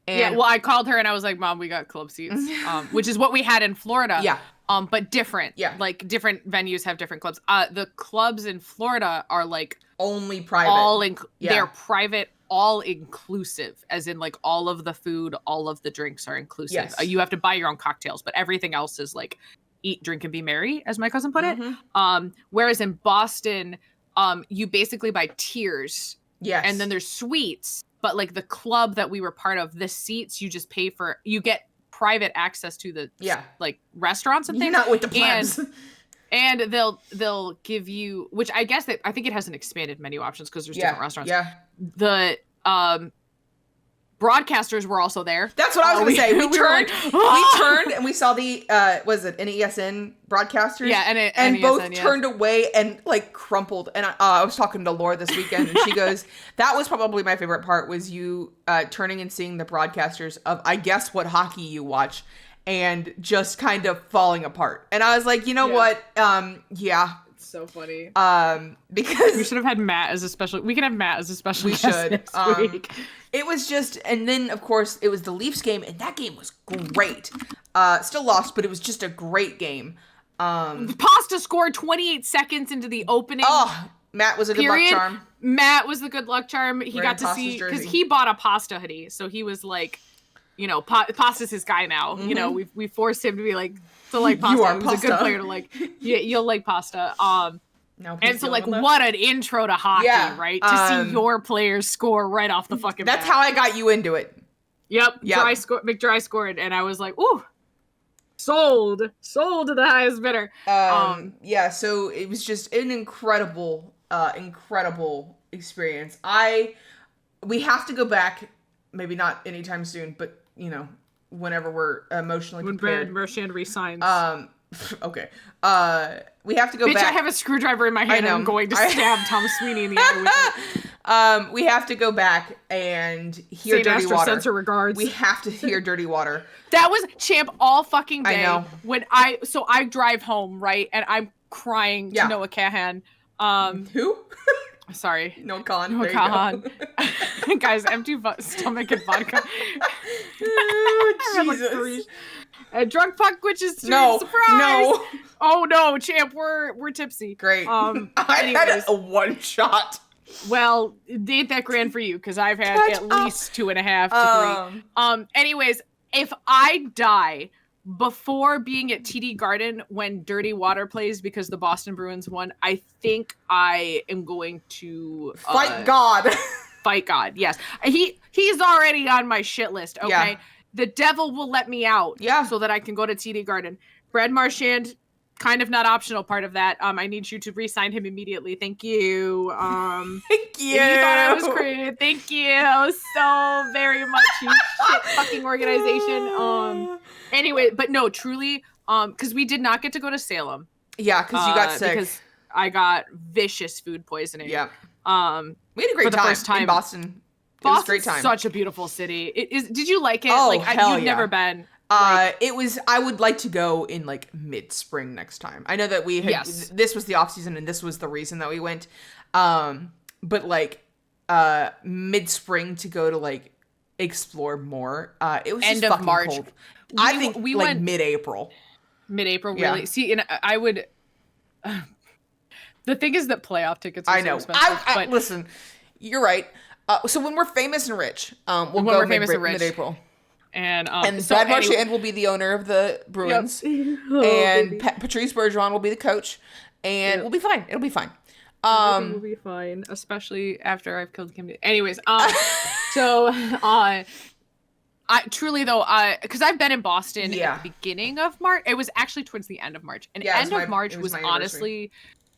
And I called her and I was like, Mom, we got club seats, which is what we had in Florida. Yeah. But different. Yeah. Like, different venues have different clubs. The clubs in Florida are, like... only private. They're private, all inclusive. As in, like, all of the food, all of the drinks are inclusive. Yes. You have to buy your own cocktails, but everything else is, like, eat, drink, and be merry, as my cousin put it. Whereas in Boston, you basically buy tiers. Yes. And then there's suites. But, like, the club that we were part of, the seats, you just pay for... You get private access to the, like, restaurants and things. You're not with the plebs. And they'll give you... Which I guess I think it has an expanded menu options because there's different restaurants. Yeah. The broadcasters were also there. That's what I was going to say. We turned, like, we turned and we saw the, was it NESN broadcasters? Yeah, and NESN, both turned away and like crumpled. And I was talking to Laura this weekend and she goes, that was probably my favorite part was you turning and seeing the broadcasters of, I guess, what hockey you watch and just kind of falling apart. And I was like, you know what? It's so funny. Because we should have had Matt as a special. We can have Matt as a special. We guest should. Next week. It was just, and then of course it was the Leafs game, and that game was great. Still lost, but it was just a great game. Pasta scored 28 seconds into the opening. Oh, Matt was a good luck charm. Matt was the good luck charm. He got to see because he bought a pasta hoodie, so he was like, Pasta's his guy now. Mm-hmm. We forced him to be like to like Pasta. You are He was Pasta. a good player to like. Yeah, you'll like Pasta. And so, like, left. what an intro to hockey, right? To see your players score right off the fucking That's bat. how I got you into it. Yep. McDry scored, and I was like, ooh, sold to the highest bidder. So it was just an incredible experience. We have to go back, maybe not anytime soon, but, whenever we're emotionally prepared. When Marchand resigns. Okay. We have to go Bitch, back. I have a screwdriver in my hand and I'm going to stab Tom Sweeney in the eye with it. We have to go back and hear St. Dirty Water. Sends her regards. We have to hear Dirty Water. That was Champ all fucking day. I know. When I drive home, right? And I'm crying to Noah Cahan. Who? Sorry. Noah Cahan. Noah Cahan. Guys, empty stomach and vodka. Jesus. Drunk puck, which is no, surprise. No. Oh no, Champ, we're tipsy. Great. I had a one shot. Well, it ain't that grand for you because I've had at least 2.5 to 3. Anyways, if I die before being at TD Garden when Dirty Water plays because the Boston Bruins won, I think I am going to fight God. Fight God. Yes, he's already on my shit list. Okay. Yeah. The devil will let me out so that I can go to TD Garden. Brad Marchand, kind of not optional part of that. I need you to re-sign him immediately. Thank you. Thank you. If you thought I was crazy. Thank you so very much, you shit fucking organization. Anyway, but no, truly, because we did not get to go to Salem. Yeah, because you got sick. Because I got vicious food poisoning. Yeah. We had a great the first time in Boston. It was a great time. Such a beautiful city. Did you like it? Oh, like hell you'd yeah. never been. It was. I would like to go in like mid-spring next time. I know that we had. Yes. This was the off season, and this was the reason that we went. But like mid-spring to go to like explore more. It was End just of fucking March. cold. I think we like went mid-April. Mid-April, Yeah. really. See, and I would. The thing is that playoff tickets are so expensive. But listen, you're right. So when we're famous and rich, we'll When go we're famous and rich. mid-April. And So Brad Marchand will be the owner of the Bruins, and Patrice Bergeron will be the coach, and we'll be fine. It'll be fine. Everything will be fine, especially after I've killed Kim. Anyways, so I truly though, because I've been in Boston at the beginning of March. It was actually towards the end of March, and end of March was honestly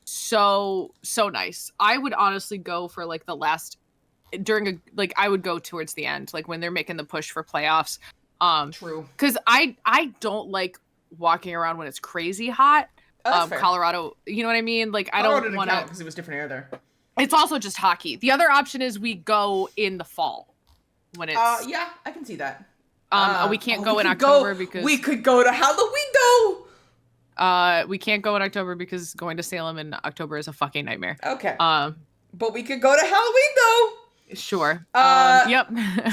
so nice. I would honestly go for like the last. I would go towards the end, like when they're making the push for playoffs. True. Because I don't like walking around when it's crazy hot. Colorado, you know what I mean? Like I don't want to, because it was different air there. It's also just hockey. The other option is we go in the fall when it's. Yeah, I can see that. We can't go in October because we could go to Halloween though. We can't go in October because going to Salem in October is a fucking nightmare. Okay. But we could go to Halloween though. Sure. Yep.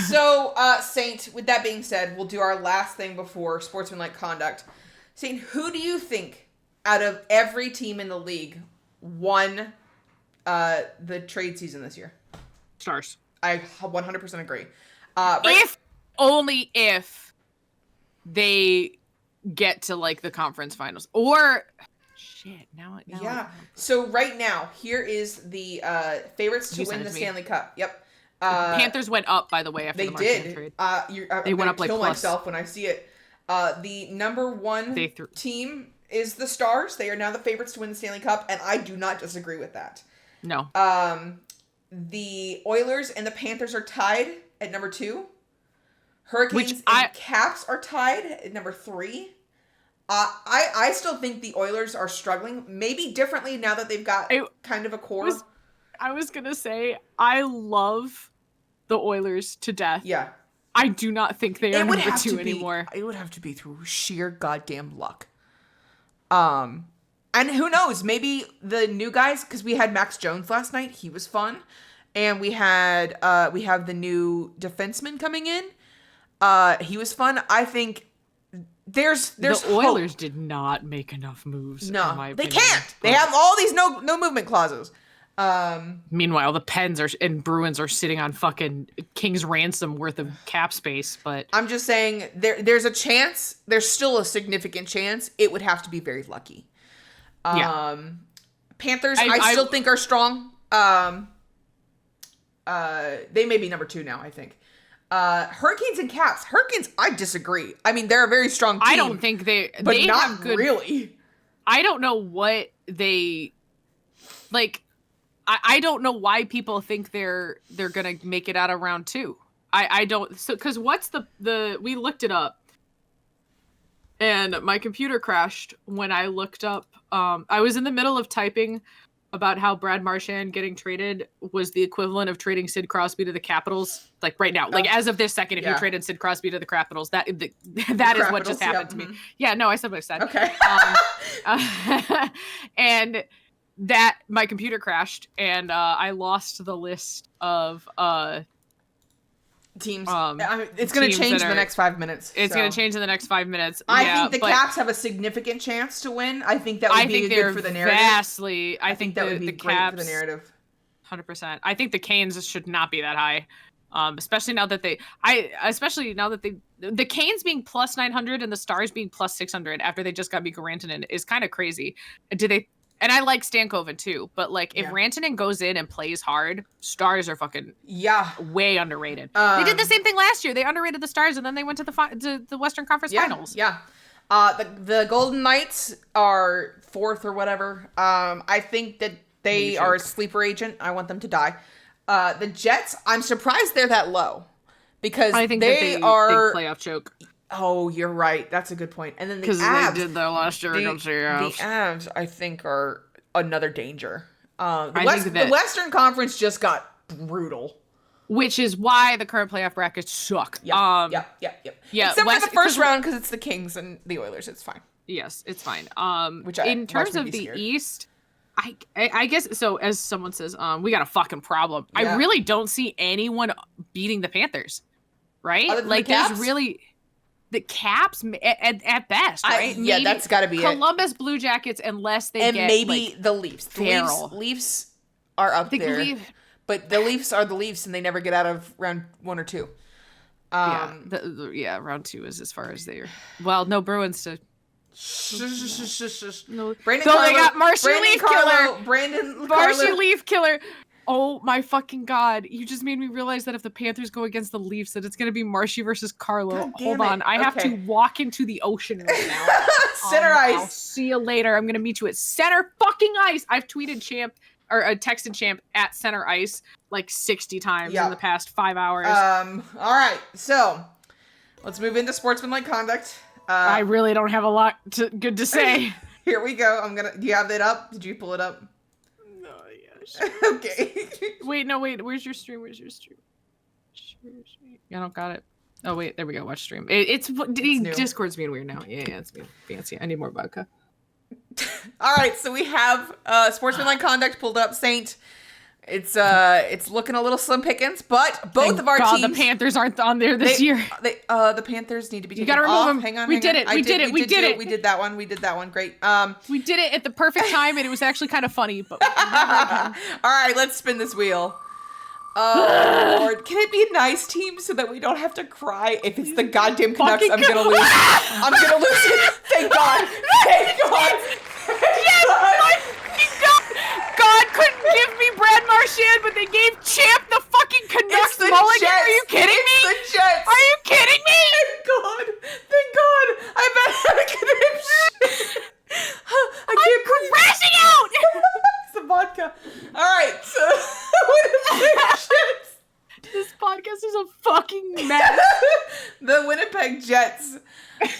So, Saint, with that being said, we'll do our last thing before sportsmanlike conduct. Saint, who do you think out of every team in the league won the trade season this year? Stars. I 100% agree. Only if they get to like the conference finals or shit. Now yeah. So right now, here is the favorites to win the Stanley Cup. Yep. Panthers went up, by the way, after the Marchand trade. They went up like kill plus. myself when I see it. The number one team is the Stars. They are now the favorites to win the Stanley Cup, and I do not disagree with that. No. The Oilers and the Panthers are tied at number 2. Hurricanes and Caps are tied at number 3. I still think the Oilers are struggling, maybe differently now that they've got kind of a core. I was gonna say, I love the Oilers to death. Yeah. I do not think they are number 2 anymore. It would have to be through sheer goddamn luck. And who knows, maybe the new guys, because we had Max Jones last night, he was fun. And we have the new defenseman coming in. He was fun. I think there's the Oilers did not make enough moves. No, in my they opinion, can't. They have all these no movement clauses. Meanwhile, the Pens and Bruins are sitting on fucking King's ransom worth of cap space. But I'm just saying there's a chance. There's still a significant chance. It would have to be very lucky. Panthers, I still think are strong. They may be number 2 now, I think. Hurricanes and Caps. Hurricanes, I disagree. I mean, they're a very strong team. I don't think but they not have good, really. I don't know what they like. I don't know why people think they're gonna make it out of round 2. I don't. So because what's the we looked it up, and my computer crashed when I looked up. I was in the middle of typing about how Brad Marchand getting traded was the equivalent of trading Sid Crosby to the Capitals. Like right now, like as of this second, if you traded Sid Crosby to the Capitals, that is what just happened to me. Yeah, no, I said what I said. Okay. And that my computer crashed, and I lost the list of teams. It's going to change in the next 5 minutes. It's going to change in the next 5 minutes. I think the Caps have a significant chance to win. I think that would be good for the narrative. I think that would be great Caps, for the narrative. 100%. I think the Canes should not be that high. Especially now that the Canes being plus 900 and the Stars being plus 600 after they just got Mikko Rantanen is kind of crazy. And I like Stankoven too, but like if Rantanen goes in and plays hard, Stars are fucking way underrated. They did the same thing last year. They underrated the Stars, and then they went to the Western Conference Finals. Yeah. The Golden Knights are 4th or whatever. I think that they are a sleeper agent. I want them to die. The Jets, I'm surprised they're that low because I think they are big playoff choke. Oh, you're right. That's a good point. And then the Avs, they did their last year against the Avs. The Avs, I think, are another danger. think The Western Conference just got brutal. Which is why the current playoff brackets suck. Yeah. Yeah, Except for the first round, because it's the Kings and the Oilers. It's fine. Yes, it's fine. In terms of the East, I guess so. As someone says, we got a fucking problem. Yeah. I really don't see anyone beating the Panthers, right? Like there's really the Caps at best, right? Maybe that's got to be Columbus Blue Jackets, unless they and get maybe the Leafs. The Leafs are up there. But the Leafs are the Leafs, and they never get out of round 1 or 2. Round 2 is as far as they're. Well, no Bruins to. No. They got Marshy Leaf Killer. Marshy Leaf Killer. Oh my fucking god! You just made me realize that if the Panthers go against the Leafs, that it's gonna be Marshy versus Carlo. Hold on, I have to walk into the ocean right now. Center ice. I'll see you later. I'm gonna meet you at center fucking ice. I've tweeted Champ. Or texted Champ at center ice like 60 times in the past 5 hours. All right, so let's move into sportsmanlike conduct. I really don't have a lot good to say. Here we go. Do you have it up? Did you pull it up? No, yeah. Sure. Okay. Wait. Where's your stream? I don't got it. Oh wait, there we go. Watch stream. It's Discord's being weird now. Yeah, it's being fancy. I need more vodka. All right, so we have sportsmanlike conduct pulled up. Saint, it's looking a little slim pickings, but both of our teams. The Panthers aren't on there this year. The Panthers need to be taken off. You gotta remove them. Hang on. We did it. We did it. We did that one. Great. We did it at the perfect time, and it was actually kind of funny. But all right, let's spin this wheel. Oh Lord, can it be a nice team so that we don't have to cry if it's the goddamn Canucks? I'm gonna lose. I'm gonna lose it. Thank God. Thank God. Yes, my God. God couldn't give me Brad Marchand, but they gave Champ the fucking Canucks mulligan. Are you kidding me? It's the Jets. Are you kidding me? Thank God. I bet I could have. I'm crashing out. It's the vodka. All right. So Winnipeg Jets. This podcast is a fucking mess. The Winnipeg Jets.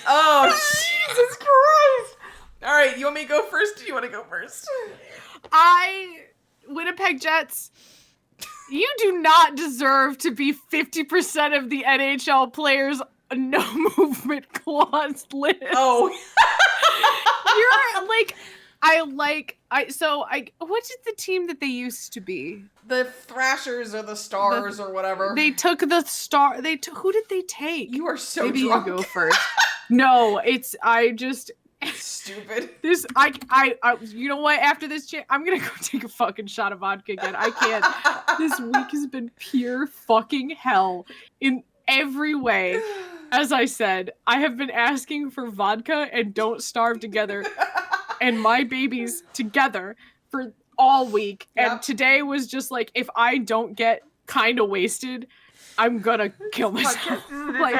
Oh, Jesus Christ. All right. You want me to go first? Or do you want to go first? Winnipeg Jets. You do not deserve to be 50% of the NHL players' no movement clause list. Oh. You're what is the team that they used to be? The Thrashers or the Stars or whatever. They took the star. Who did they take? You are so Maybe drunk. You go first. No, stupid. You know what? After this, I'm gonna go take a fucking shot of vodka again. I can't. This week has been pure fucking hell in every way. As I said, I have been asking for vodka and Don't Starve Together and My Babies together for all week. Yep. And today was just like, if I don't get kind of wasted, I'm gonna kill myself. Like,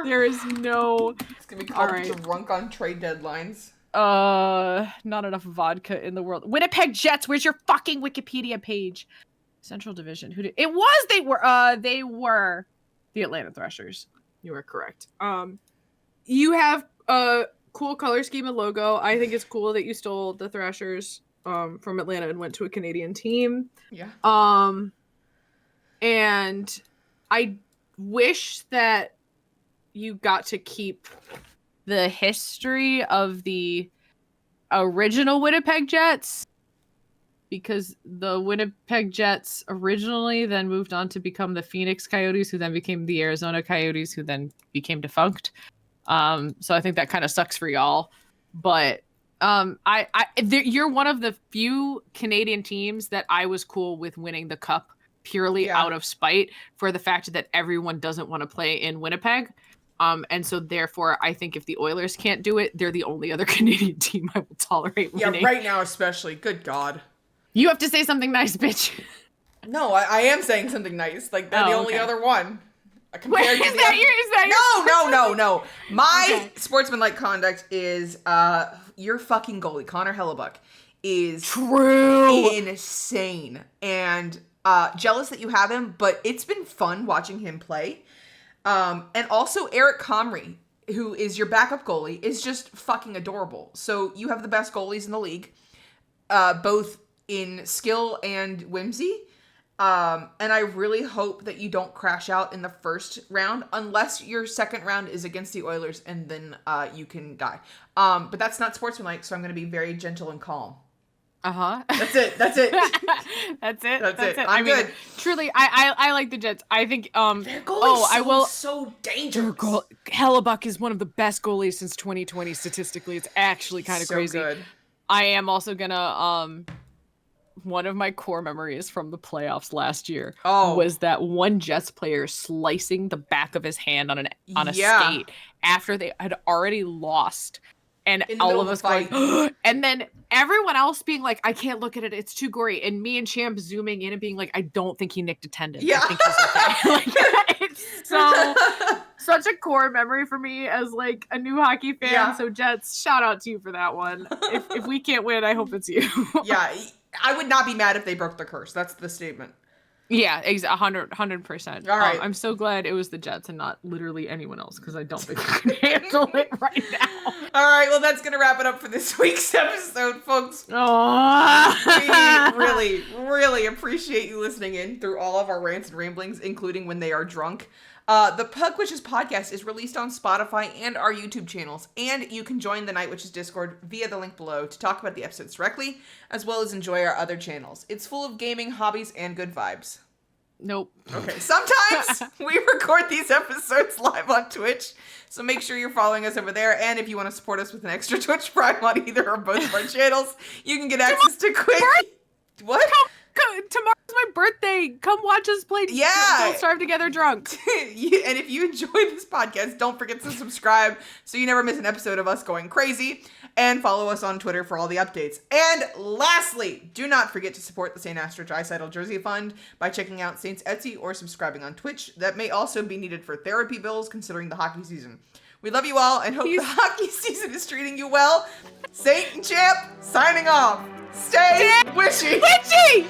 there is no... It's gonna be called Drunk on Trade Deadlines. Not enough vodka in the world. Winnipeg Jets, where's your fucking Wikipedia page? Central Division. They were the Atlanta Thrashers. You are correct. You have a cool color scheme and logo. I think it's cool that you stole the Thrashers from Atlanta and went to a Canadian team. Yeah. And I wish that you got to keep the history of the original Winnipeg Jets, because the Winnipeg Jets originally then moved on to become the Phoenix Coyotes, who then became the Arizona Coyotes, who then became defunct. So I think that kind of sucks for y'all. But you're one of the few Canadian teams that I was cool with winning the cup purely out of spite for the fact that everyone doesn't want to play in Winnipeg. And so therefore, I think if the Oilers can't do it, they're the only other Canadian team I will tolerate winning. Yeah, right now especially. Good God. You have to say something nice, bitch. No, I am saying something nice. Like, they're the only other one. Wait, is that your No. My sportsmanlike conduct is your fucking goalie, Connor Hellebuck, is insane. And jealous that you have him, but it's been fun watching him play. And also Eric Comrie, who is your backup goalie, is just fucking adorable. So you have the best goalies in the league. both in skill and whimsy. And I really hope that you don't crash out in the first round, unless your second round is against the Oilers, and then you can die. But that's not sportsmanlike, so I'm going to be very gentle and calm. That's it. That's it. That's it. I'm good. Truly, I like the Jets. I think their goalie is so dangerous. Hellebuck is one of the best goalies since 2020 statistically. It's actually kind of crazy. Good. I am also gonna one of my core memories from the playoffs last year was that one Jets player slicing the back of his hand on a skate after they had already lost. And all of us going, and then everyone else being like, I can't look at it, it's too gory. And me and Champ zooming in and being like, I don't think he nicked a tendon. Yeah. I think he's okay. Like, it's such a core memory for me as like a new hockey fan. Yeah. So Jets, shout out to you for that one. If we can't win, I hope it's you. Yeah, I would not be mad if they broke the curse. That's the statement. Yeah, 100%. All right. I'm so glad it was the Jets and not literally anyone else, because I don't think I can handle it right now. All right, well, that's going to wrap it up for this week's episode, folks. Oh. We really, really appreciate you listening in through all of our rants and ramblings, including when they are drunk. The Puck Witches podcast is released on Spotify and our YouTube channels, and you can join the Night Witches Discord via the link below to talk about the episodes directly, as well as enjoy our other channels. It's full of gaming, hobbies, and good vibes. Nope. Okay, sometimes we record these episodes live on Twitch, so make sure you're following us over there, and if you want to support us with an extra Twitch Prime on either or both of our channels, you can get access to quick... What? Tomorrow's my birthday. Come watch us play Don't Starve Together drunk. And if you enjoy this podcast, don't forget to subscribe so you never miss an episode of us going crazy. And follow us on Twitter for all the updates. And lastly, do not forget to support the St. Astro Dreisaitl Jersey Fund by checking out Saint's Etsy or subscribing on Twitch. That may also be needed for therapy bills considering the hockey season. We love you all and hope the hockey season is treating you well. Saint and Champ signing off. Stay witchy! Witchy!